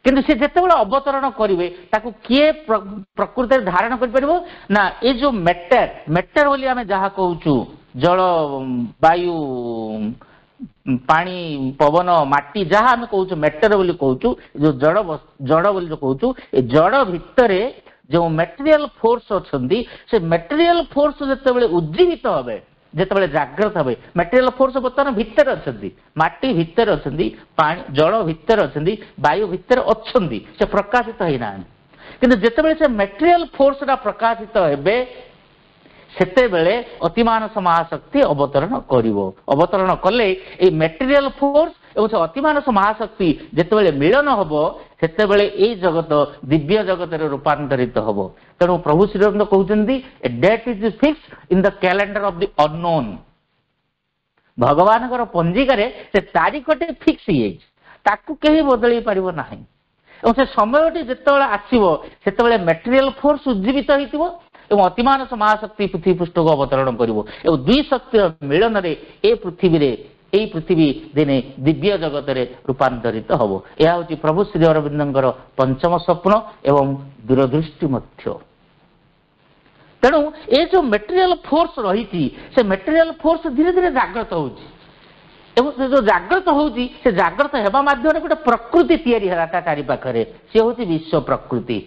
କିନ୍ତୁ ସେ ଯେତେବେଳେ ଅବତରଣ କରିବେ ତାକୁ କିଏ ପ୍ରକୃତରେ ଧାରଣ କରିପାରିବ ନା ଏ ଯୋଉ ମେଟର ବୋଲି ଆମେ ଯାହା କହୁଛୁ, ଜଳ ବାୟୁ ପାଣି ପବନ ମାଟି ଯାହା ଆମେ କହୁଛୁ ମେଟର ବୋଲି କହୁଛୁ, ଯୋଉ ଜଡ଼ ବୋଲି ଯୋଉ କହୁଛୁ, ଏ ଜଡ଼ ଭିତରେ ଯେଉଁ ମେଟେରିଆଲ ଫୋର୍ସ ଅଛନ୍ତି, ସେ ମେଟେରିଆଲ ଫୋର୍ସ ଯେତେବେଳେ ଉଜ୍ଜୀବିତ ହେବେ, ଯେତେବେଳେ ଜାଗ୍ରତ ହେବେ, ମେଟେରିଆଲ ଫୋର୍ସ ବର୍ତ୍ତମାନ ଭିତରେ ଅଛନ୍ତି, ମାଟି ଭିତରେ ଅଛନ୍ତି, ପାଣି ଜଳ ଭିତରେ ଅଛନ୍ତି, ବାୟୁ ଭିତରେ ଅଛନ୍ତି, ସେ ପ୍ରକାଶିତ ହେଇନାହାନ୍ତି। କିନ୍ତୁ ଯେତେବେଳେ ସେ ମେଟେରିଆଲ ଫୋର୍ସଟା ପ୍ରକାଶିତ ହେବେ ସେତେବେଳେ ଅତିମାନସ ମହାଶକ୍ତି ଅବତରଣ କରିବ। ଅବତରଣ କଲେ ଏଇ ମେଟେରିଆଲ ଫୋର୍ସ ଏବଂ ସେ ଅତିମାନସ ମହାଶକ୍ତି ଯେତେବେଳେ ମିଳନ ହବ ସେତେବେଳେ ଏଇ ଜଗତ ଦିବ୍ୟ ଜଗତରେ ରୂପାନ୍ତରିତ ହବ। ତେଣୁ ପ୍ରଭୁ ଶ୍ରୀରବିନ୍ଦ କହୁଛନ୍ତି a date is fix in the calendar of the unknown. ଭଗବାନଙ୍କର ପଞ୍ଜିକାରେ ସେ ତାରିଖଟି ଫିକ୍ସ ହେଇଯାଇଛି, ତାକୁ କେହି ବଦଳେଇ ପାରିବ ନାହିଁ। ଏବଂ ସେ ସମୟଟି ଯେତେବେଳେ ଆସିବ ସେତେବେଳେ ମେଟେରିଆଲ ଫୋର୍ସ ଉଜ୍ଜୀବିତ ହେଇଥିବ ଏବଂ ଅତିମାନସ ମହାଶକ୍ତି ପୃଥିବୀ ପୃଷ୍ଠକୁ ଅବତରଣ କରିବ ଏବଂ ଦୁଇ ଶକ୍ତିର ମିଳନରେ ଏଇ ପୃଥିବୀ ଦିନେ ଦିବ୍ୟ ଜଗତରେ ରୂପାନ୍ତରିତ ହବ। ଏହା ହେଉଛି ପ୍ରଭୁ ଶ୍ରୀ ଅରବିନ୍ଦଙ୍କର ପଞ୍ଚମ ସ୍ୱପ୍ନ ଏବଂ ଦୂରଦୃଷ୍ଟି ମଧ୍ୟ। ତେଣୁ ଏ ଯୋଉ ମେଟେରିଆଲ ଫୋର୍ସ ରହିଛି, ସେ ମେଟେରିଆଲ ଫୋର୍ସ ଧୀରେ ଧୀରେ ଜାଗ୍ରତ ହଉଛି ଏବଂ ସେ ଯୋଉ ଜାଗ୍ରତ ହଉଛି, ସେ ଜାଗ୍ରତ ହେବା ମାଧ୍ୟମରେ ଗୋଟେ ପ୍ରକୃତି ତିଆରି ହେଲା ତା ଚାରି ପାଖରେ, ସେ ହଉଛି ବିଶ୍ୱ ପ୍ରକୃତି।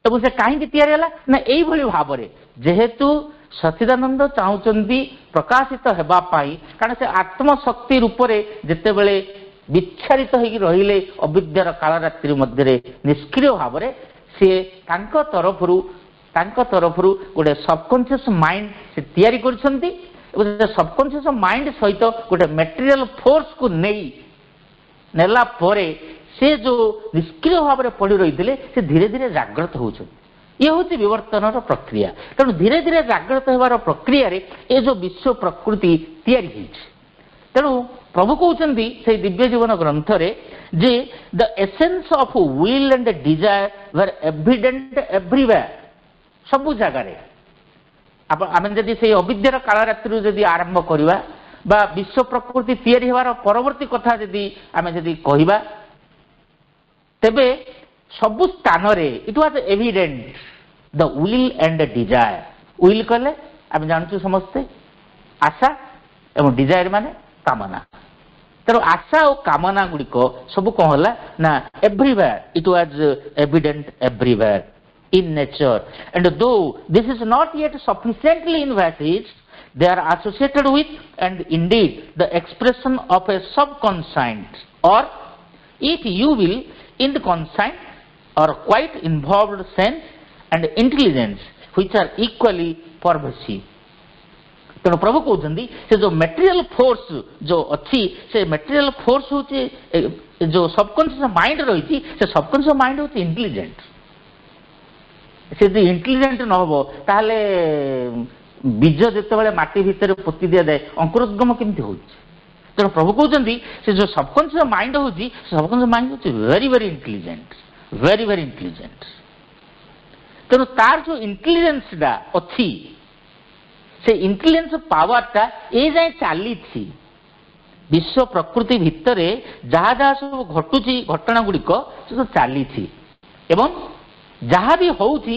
ଏବଂ ସେ କାହିଁକି ତିଆରି ହେଲା ନା ଏଇଭଳି ଭାବରେ, ଯେହେତୁ ସଚ୍ଚିଦାନନ୍ଦ ଚାହୁଁଛନ୍ତି ପ୍ରକାଶିତ ହେବା ପାଇଁ, କାରଣ ସେ ଆତ୍ମଶକ୍ତି ରୂପରେ ଯେତେବେଳେ ବିଚ୍ଛାରିତ ହେଇକି ରହିଲେ ଅବିଦ୍ୟାର କାଳରାତ୍ରି ମଧ୍ୟରେ ନିଷ୍କ୍ରିୟ ଭାବରେ, ସିଏ ତାଙ୍କ ତରଫରୁ ଗୋଟେ ସବକନସିୟସ୍ ମାଇଣ୍ଡ ସେ ତିଆରି କରିଛନ୍ତି ଏବଂ ସେ ସବକନସିୟସ୍ ମାଇଣ୍ଡ ସହିତ ଗୋଟେ ମେଟେରିଆଲ ଫୋର୍ସକୁ ନେଲା ପରେ ସେ ଯୋଉ ନିଷ୍କ୍ରିୟ ଭାବରେ ପଡ଼ି ରହିଥିଲେ ସେ ଧୀରେ ଧୀରେ ଜାଗ୍ରତ ହେଉଛନ୍ତି। ଇଏ ହେଉଛି ବିବର୍ତ୍ତନର ପ୍ରକ୍ରିୟା। ତେଣୁ ଧୀରେ ଧୀରେ ଜାଗ୍ରତ ହେବାର ପ୍ରକ୍ରିୟାରେ ଏ ଯୋଉ ବିଶ୍ୱ ପ୍ରକୃତି ତିଆରି ହେଇଛି। ତେଣୁ ପ୍ରଭୁ କହୁଛନ୍ତି ସେଇ ଦିବ୍ୟ ଜୀବନ ଗ୍ରନ୍ଥରେ ଯେ the essence of will and desire were evident everywhere. ସବୁ ଜାଗାରେ ଆମେ ଯଦି ସେଇ ଅବିଦ୍ୟାର କାଳରାତ୍ରିରୁ ଯଦି ଆରମ୍ଭ କରିବା ବା ବିଶ୍ୱ ପ୍ରକୃତି ତିଆରି ହେବାର ପରବର୍ତ୍ତୀ କଥା ଆମେ ଯଦି କହିବା, ତେବେ ସବୁ ସ୍ଥାନରେ ଇଟ୍ was evident the will and desire. Will କଲେ ଆମେ ଜାଣୁଛୁ ସମସ୍ତେ ଆଶା ଏବଂ ଡିଜାୟାର ମାନେ କାମନା। ତେଣୁ ଆଶା ଓ କାମନା ଗୁଡ଼ିକ ସବୁ କ'ଣ ହେଲା ନା everywhere, it was evident everywhere in nature, and though this is not yet sufficiently envisaged, they are associated with and indeed the expression of a subconscient, or if you will inconscient or quite involved sense and intelligence which are equally pervasive. ତେଣୁ ପ୍ରଭୁ କହୁଛନ୍ତି ସେ ଯୋଉ ମେଟେରିଆଲ ଫୋର୍ସ ଯୋଉ ଅଛି, ସେ ମେଟେରିଆଲ ଫୋର୍ସ ହେଉଛି ଯୋଉ ସବକନସିୟସ୍ ମାଇଣ୍ଡ ରହିଛି, ସେ ସବକନସିୟସ୍ ମାଇଣ୍ଡ ହେଉଛି ଇଣ୍ଟେଲିଜେଣ୍ଟ। ସେ ଯଦି ଇଣ୍ଟେଲିଜେଣ୍ଟ ନ ହବ ତାହେଲେ ବୀଜ ଯେତେବେଳେ ମାଟି ଭିତରେ ପୋତି ଦିଆଯାଏ ଅଙ୍କୁରୋଦ୍ଗମ କେମିତି ହଉଛି? ତେଣୁ ପ୍ରଭୁ କହୁଛନ୍ତି ସେ ଯୋଉ ସବକନସିୟସ୍ ମାଇଣ୍ଡ ହଉଛି, ସବକନସିୟସ୍ ମାଇଣ୍ଡ ହଉଛି very very intelligent, very very intelligent. ତେଣୁ ତାର ଯୋଉ ଇଣ୍ଟେଲିଜେନ୍ସଟା ଅଛି, ସେ ଇଣ୍ଟେଲିଜେନ୍ସ ପାୱାରଟା ଏଇ ଯାଏଁ ଚାଲିଛି। ବିଶ୍ୱ ପ୍ରକୃତି ଭିତରେ ଯାହା ଯାହା ସବୁ ଘଟୁଛି ଘଟଣା ଗୁଡ଼ିକ ସେ ସବୁ ଚାଲିଛି ଏବଂ ଯାହା ବି ହେଉଛି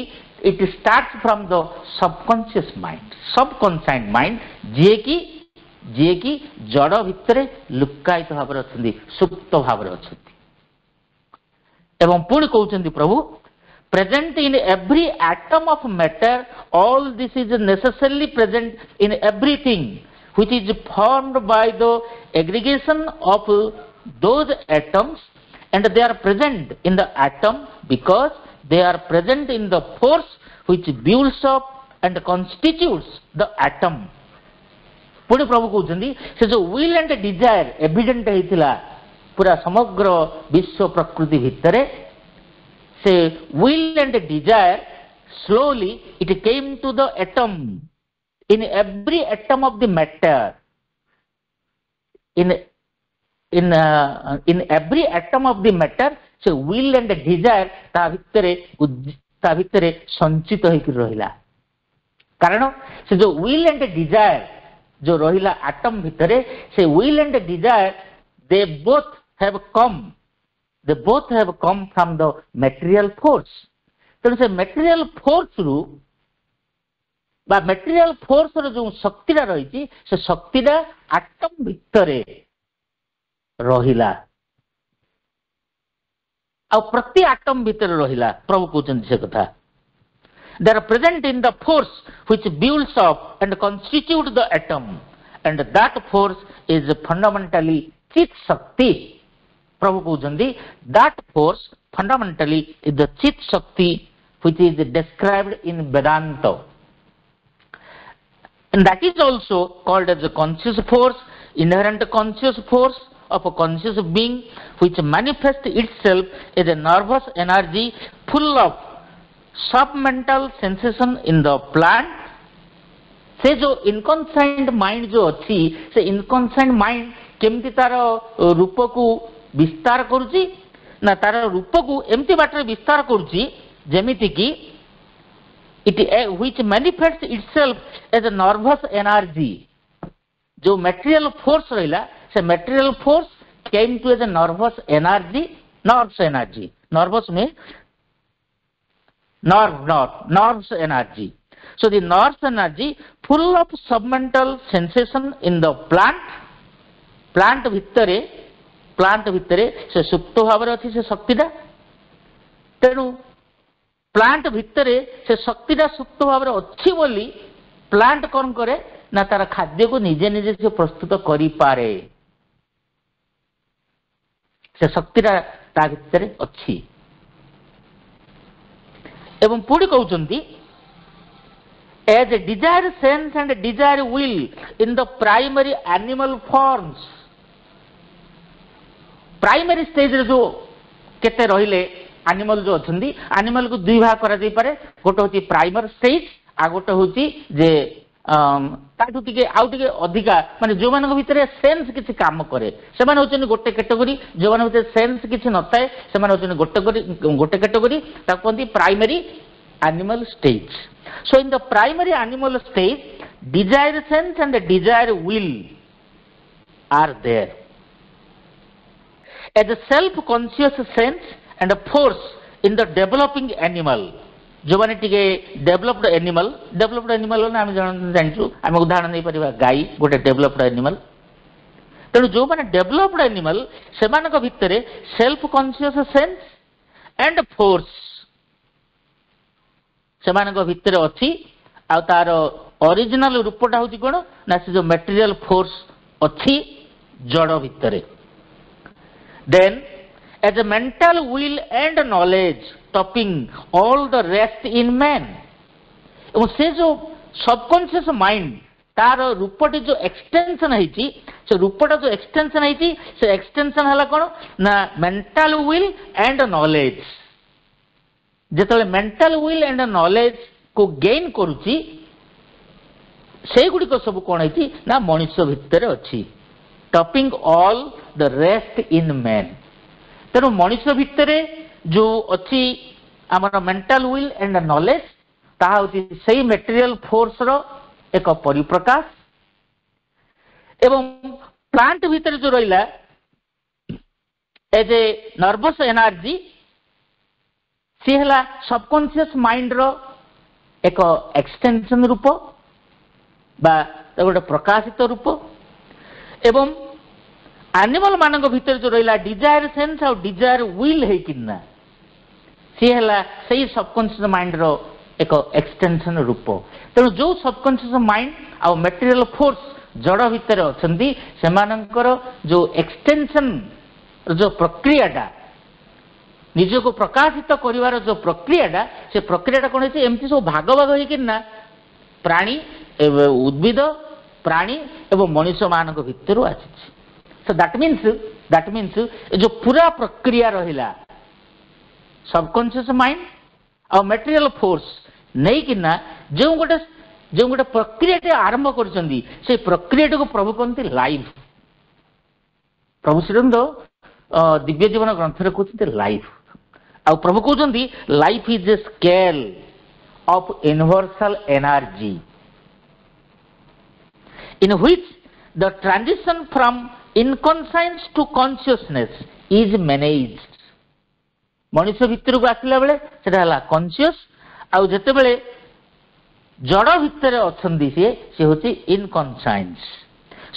it start from the subconscious mind, subconscient mind, ଯିଏକି ଜଡ଼ ଭିତରେ ଲୁକାୟିତ ଭାବରେ ଅଛନ୍ତି, ସୁପ୍ତ ଭାବରେ ଅଛନ୍ତି। ଏବଂ ପୁଣି କହୁଛନ୍ତି ପ୍ରଭୁ present in every atom of matter, all this is necessarily present in everything which is formed by the aggregation of those atoms and they are present in the atom because they are present in the force which builds up and constitutes the atom. पुणी प्रभु कहते से जो विल एंड डिजायर एविडेंट होता पूरा समग्र विश्व प्रकृति भितर से will and desire slowly it came to the atom. In every atom of the matter, in every atom of the matter, so will and desire ता भितरे संचित होकर रहिला. कारण से जो will and desire जो रहिला atom भितरे से will and desire they both have come from the material force. तेणु से material force रु बा material force रो जो शक्तिटा रही से शक्तिटा atom भितरे रहिला आ प्रति atom भितरे रहिला. प्रभु कहते से कथा they are present in the force which builds up and constitute the atom, and that force is fundamentally chit shakti. प्रभु कहते that force fundamentally is the chit shakti which is described in Vedanta, and that is also called as a conscious force, inherent conscious force of a conscious being which manifests itself as a nervous energy full of submental sensation in the plant. से जो इनकॉन्साइंट माइंड जो अच्छी से इनकॉन्साइंट माइंड केमती तार रूप को विस्तार करुची ना तार रूप को एमती बाटर विस्तार करुची जेमिति की it which manifests itself as a nervous energy. जो मटेरियल फोर्स रहिला से material force came to as a nervous energy. Nerves energy nervous में nerves energy. So the nerves energy full of submental sensation in the plant भितरे से सुप्त भाव अच्छी से शक्तिटा. तेणु प्लांट भितरे से शक्तिटा सुप्त भाव अच्छी बोली प्लांट कौन करे ना तार खाद्य को निजे निजे से प्रस्तुत करि पारे. से शक्तिटा ता भितरे अच्छी. एवं पुणी कहते as a desire sense and desire will in the primary animal forms. Primary stage रे जो केते रहिले एनिमल जो अछंदी एनिमल को दुई भाग करा जाई पारे. गोटे होची प्राइमर स्टेज आ गोटे होची जे ताठु टिके आउ टिके अधिका माने जो मानक भितरे सेंस किछि काम करे से माने होचन गोटे कैटेगरी. जो मानक भितरे सेंस किछि नथाय से माने होचन गोटे कैटेगरी ताको कहती primary animal stage. So in the primary animal stage desire sense and desire will are there as a self conscious sense and a force in the developing animal. जो माने टिके डेवलप्ड एनिमल आम जानू आम उदाहरण नहीं पारिबा गाई गोटे डेवलप्ड एनिमल. तेणु जो माने डेवलप्ड एनिमल से भितरे self conscious sense and force से भितरे अच्छी आ तार ओरिजिनल रूपटा हूँ कौन ना से जो मटेरियल फोर्स अच्छी जड़ भितरे. Then as a mental will and knowledge topping all the rest in man. एवं से जो सबकॉन्शियस माइंड तार रूपटी जो एक्सटेंशन है से रूपटा जो एक्सटेंशन है से एक्सटेंशन है कौन ना मेंटल विल एंड नॉलेज. जिते मेंटल विल एंड नॉलेज को गेन करुची से गुड़िक सब कौन है ना मनुष्य भितर अच्छी topping all the rest in man. तेणु मनुष्य भितर जो अच्छी आमर मेंटल विल एंड नॉलेज ताहा होती सही मटेरियल फोर्स रो एक परिप्रकाश. एवं प्लांट भितर जो रहिला एज ए नर्वस एनर्जी सी हला सबकॉन्शियस माइंड रो एक एक्सटेंशन रूप बा गोटे प्रकाशित रूप. एवं एनिमल मानक भितर जो रहिला डिजायर सेंस और डिजायर विल है किना सी हला सही सबकॉन्शियस माइंड रो एक एक्सटेंशन रूप. तेणु जो सबकॉन्शियस माइंड आ मटेरियल फोर्स जड़ भितर अछंती सेमानकर जो एक्सटेंशन जो प्रक्रियाटा ନିଜକୁ ପ୍ରକାଶିତ କରିବାର ଯୋଉ ପ୍ରକ୍ରିୟାଟା ସେ ପ୍ରକ୍ରିୟାଟା କ'ଣ ହେଇଛି ଏମିତି ସବୁ ଭାଗ ଭାଗ ହେଇକି ନା ପ୍ରାଣୀ ଉଦ୍ଭିଦ ପ୍ରାଣୀ ଏବଂ ମଣିଷମାନଙ୍କ ଭିତରୁ ଆସିଛି। So that means ଏ ଯୋଉ ପୁରା ପ୍ରକ୍ରିୟା ରହିଲା ସବକନସିୟସ୍ ମାଇଣ୍ଡ ଆଉ ମ୍ୟାଟେରିଆଲ ଫୋର୍ସ ନେଇକିନା ଯେଉଁ ଗୋଟେ ପ୍ରକ୍ରିୟାଟି ଆରମ୍ଭ କରିଛନ୍ତି ସେଇ ପ୍ରକ୍ରିୟାଟିକୁ ପ୍ରଭୁ କହନ୍ତି ଲାଇଫ୍। ପ୍ରଭୁ ଶ୍ରୀରନ୍ଦ ଦିବ୍ୟ ଜୀବନ ଗ୍ରନ୍ଥରେ କହୁଛନ୍ତି ଲାଇଫ୍। ଆଉ ପ୍ରଭୁ କହୁଛନ୍ତି life is a scale of universal energy in which the transition from inconscience to consciousness is managed। ମଣିଷ ଭିତରକୁ ଆସିଲା ବେଳେ ସେଟା ହେଲା କନସିୟସ୍, ଆଉ ଯେତେବେଳେ ଜଡ଼ ଭିତରେ ଅଛନ୍ତି ସେ ହେଉଛି ଇନକନସାଇନ୍ସ।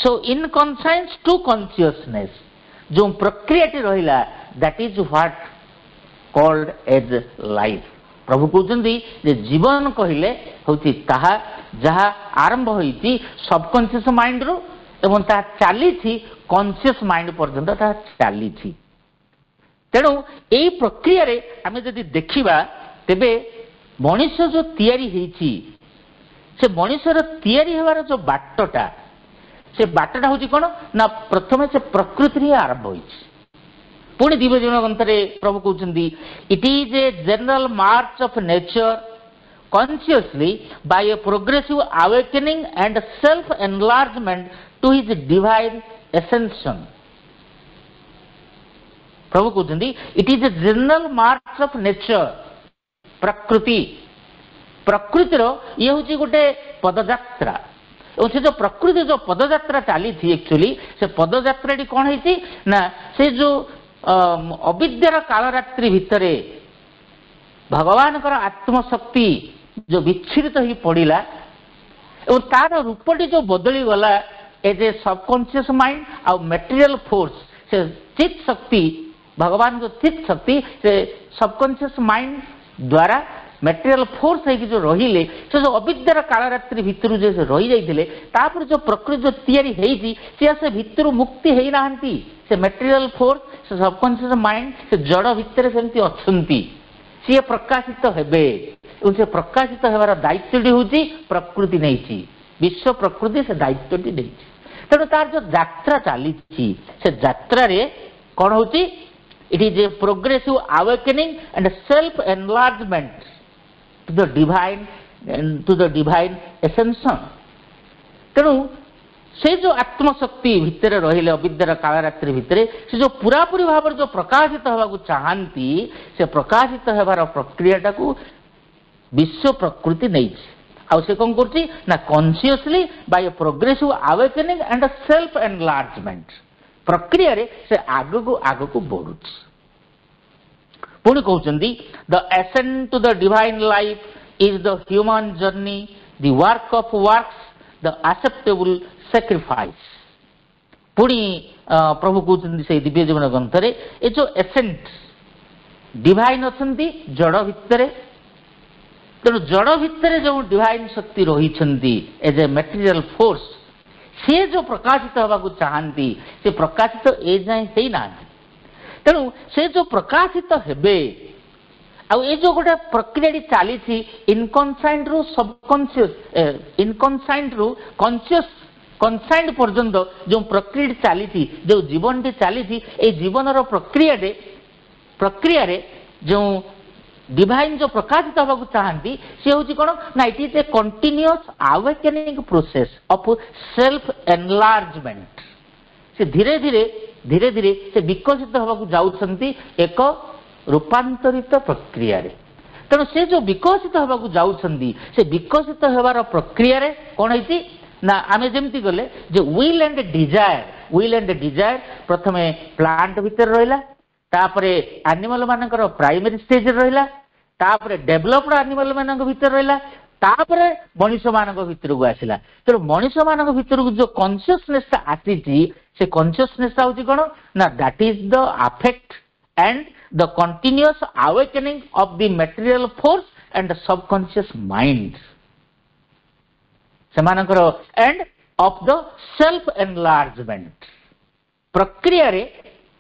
ସୋ ଇନକନସାଇନ୍ସ ଟୁ କନସିୟସନେସ୍ ଯେଉଁ ପ୍ରକ୍ରିୟାଟି ରହିଲା that is what called age life. ପ୍ରଭୁ କହୁଛନ୍ତି ଯେ ଜୀବନ କହିଲେ ହେଉଛି ତାହା ଯାହା ଆରମ୍ଭ ହୋଇଛି ସବକନସିୟସ୍ ମାଇଣ୍ଡରୁ ଏବଂ ତାହା ଚାଲିଛି କନସିୟସ୍ ମାଇଣ୍ଡ ପର୍ଯ୍ୟନ୍ତ ତାହା ଚାଲିଛି। ତେଣୁ ଏଇ ପ୍ରକ୍ରିୟାରେ ଆମେ ଯଦି ଦେଖିବା ତେବେ ମଣିଷ ଯୋଉ ତିଆରି ହେଇଛି ସେ ମଣିଷର ତିଆରି ହେବାର ଯୋଉ ବାଟଟା ସେ ବାଟଟା ହେଉଛି କ'ଣ ନା ପ୍ରଥମେ ସେ ପ୍ରକୃତିରେ ହିଁ ଆରମ୍ଭ ହୋଇଛି। ପୁଣି ଦିବ୍ୟ ଜୀବନ ଗ୍ରନ୍ଥରେ ପ୍ରଭୁ କହୁଛନ୍ତି ଇଟ୍ is A general March of nature consciously by a progressive awakening and self-enlargement to his divine ascension। ପ୍ରଭୁ କହୁଛନ୍ତି ଇଟ୍ is A general March of nature. ପ୍ରକୃତିର ଇଏ ହେଉଛି ଗୋଟେ ପଦଯାତ୍ରା ଏବଂ ସେ ଯୋଉ ପ୍ରକୃତି ଯୋଉ ପଦଯାତ୍ରା ଚାଲିଛି ଆକ୍ଚୁଆଲି ସେ ପଦଯାତ୍ରାଟି କ'ଣ ହେଇଛି ନା ସେ ଯୋଉ ଅବିଦ୍ୟାର କାଳରାତ୍ରି ଭିତରେ ଭଗବାନଙ୍କର ଆତ୍ମଶକ୍ତି ଯୋଉ ବିଚ୍ଛିନ୍ନ ହେଇ ପଡ଼ିଲା ଏବଂ ତାର ରୂପଟି ଯୋଉ ବଦଳି ଗଲା ଏଜ୍ ଏ ସବକନସିୟସ୍ ମାଇଣ୍ଡ ଆଉ ମ୍ୟାଟେରିଆଲ ଫୋର୍ସ ସେ ଚିତ୍ ଶକ୍ତି ଭଗବାନଙ୍କ ଚିତ୍ ଶକ୍ତି ସେ ସବକନସିୟସ୍ ମାଇଣ୍ଡ ଦ୍ୱାରା ମ୍ୟାଟେରିଆଲ ଫୋର୍ସ ହେଇକି ଯୋଉ ରହିଲେ ସେ ଯୋଉ ଅବିଦ୍ୟାର କାଳରାତ୍ରି ଭିତରୁ ଯେ ରହିଯାଇଥିଲେ ତାପରେ ଯୋଉ ପ୍ରକୃତି ଯୋଉ ତିଆରି ହେଇଛି ସେ ଭିତରୁ ମୁକ୍ତି ହେଇନାହାନ୍ତି। ସେ ମ୍ୟାଟେରିଆଲ ଫୋର୍ସ ସେ ସବକନସିୟସ୍ ମାଇଣ୍ଡ ସେ ଜଡ଼ ଭିତରେ ସେମିତି ଅଛନ୍ତି। ସିଏ ପ୍ରକାଶିତ ହେବେ ଏବଂ ସେ ପ୍ରକାଶିତ ହେବାର ଦାୟିତ୍ୱଟି ହେଉଛି ପ୍ରକୃତି ନେଇଛି, ବିଶ୍ୱ ପ୍ରକୃତି ସେ ଦାୟିତ୍ୱଟି ନେଇଛି। ତେଣୁ ତାର ଯୋଉ ଯାତ୍ରା ଚାଲିଛି ସେ ଯାତ୍ରାରେ କ'ଣ ହେଉଛି it is a progressive awakening and self enlargement to the divine ascension. ତେଣୁ ସେ ଯୋଉ ଆତ୍ମଶକ୍ତି ଭିତରେ ରହିଲେ ଅବିଦ୍ୟାର କାଳରାତ୍ରି ଭିତରେ ସେ ଯୋଉ ପୁରାପୁରି ଭାବରେ ଯୋଉ ପ୍ରକାଶିତ ହେବାକୁ ଚାହାନ୍ତି ସେ ପ୍ରକାଶିତ ହେବାର ପ୍ରକ୍ରିୟାଟାକୁ ବିଶ୍ୱ ପ୍ରକୃତି ନେଇଛି। ଆଉ ସେ କ'ଣ କରୁଛି ନା consciously by a progressive awakening and self enlargement ପ୍ରକ୍ରିୟାରେ ସେ ଆଗକୁ ଆଗକୁ ବଢୁଛି। ପୁଣି କହୁଛନ୍ତି the ascent to the divine life is the human journey the work of works the acceptable sacrifice। ପୁଣି ପ୍ରଭୁ କହୁଛନ୍ତି ସେଇ ଦିବ୍ୟ ଜୀବନ ଗ୍ରନ୍ଥରେ ଏ ଯୋଉ ଏସେଣ୍ଟ ଡିଭାଇନ୍ ଅଛନ୍ତି ଜଡ଼ ଭିତରେ, ତେଣୁ ଜଡ଼ ଭିତରେ ଯେଉଁ ଡିଭାଇନ୍ ଶକ୍ତି ରହିଛନ୍ତି ଏଜ୍ ଏ ମ୍ୟାଟେରିଆଲ ଫୋର୍ସ ସେ ଯୋଉ ପ୍ରକାଶିତ ହେବାକୁ ଚାହାନ୍ତି ସେ ପ୍ରକାଶିତ ଏ ଯାଏଁ ହେଇନାହାନ୍ତି। ତେଣୁ ସେ ଯୋଉ ପ୍ରକାଶିତ ହେବେ ଆଉ ଏ ଯୋଉ ଗୋଟେ ପ୍ରକ୍ରିୟାଟି ଚାଲିଛି ଇନକନସାଇଣ୍ଟରୁ ସବକନସିୟସ୍ ଇନକନସାଇଣ୍ଟରୁ କନସାଇଣ୍ଟ ପର୍ଯ୍ୟନ୍ତ ଯେଉଁ ପ୍ରକ୍ରିୟାଟି ଚାଲିଛି ଯେଉଁ ଜୀବନଟି ଚାଲିଛି ଏଇ ଜୀବନର ପ୍ରକ୍ରିୟାରେ ଯେଉଁ ଡିଭାଇନ୍ ଯୋଉ ପ୍ରକାଶିତ ହେବାକୁ ଚାହାନ୍ତି ସେ ହେଉଛି କ'ଣ ନା it is a continuous awakening process of self enlargement. ସେ ଧୀରେ ଧୀରେ ସେ ବିକଶିତ ହେବାକୁ ଯାଉଛନ୍ତି ଏକ ରୂପାନ୍ତରିତ ପ୍ରକ୍ରିୟାରେ। ତେଣୁ ସେ ଯୋଉ ବିକଶିତ ହେବାକୁ ଯାଉଛନ୍ତି ସେ ବିକଶିତ ହେବାର ପ୍ରକ୍ରିୟାରେ କ'ଣ ହେଇଛି ନା ଆମେ ଯେମିତି ଗଲେ ଯେ ୱିଲ୍ ଆଣ୍ଡ ଡିଜାୟାର ପ୍ରଥମେ ପ୍ଲାଣ୍ଟ ଭିତରେ ରହିଲା, ତାପରେ ଆନିମାଲ ମାନଙ୍କର ପ୍ରାଇମେରୀ ଷ୍ଟେଜରେ ରହିଲା, ତାପରେ ଡେଭଲପଡ ଆନିମାଲ ମାନଙ୍କ ଭିତରେ ରହିଲା, ତାପରେ ମଣିଷ ମାନଙ୍କ ଭିତରକୁ ଆସିଲା। ତେଣୁ ମଣିଷ ମାନଙ୍କ ଭିତରକୁ ଯୋଉ କନସିୟସନେସଟା ଆସିଛି ସେ କନସିୟସନେସଟା ହଉଛି କ'ଣ ନା that is the effect and the continuous awakening of the material force and the subconscious mind ସେମାନଙ୍କର end of the self enlargement ପ୍ରକ୍ରିୟାରେ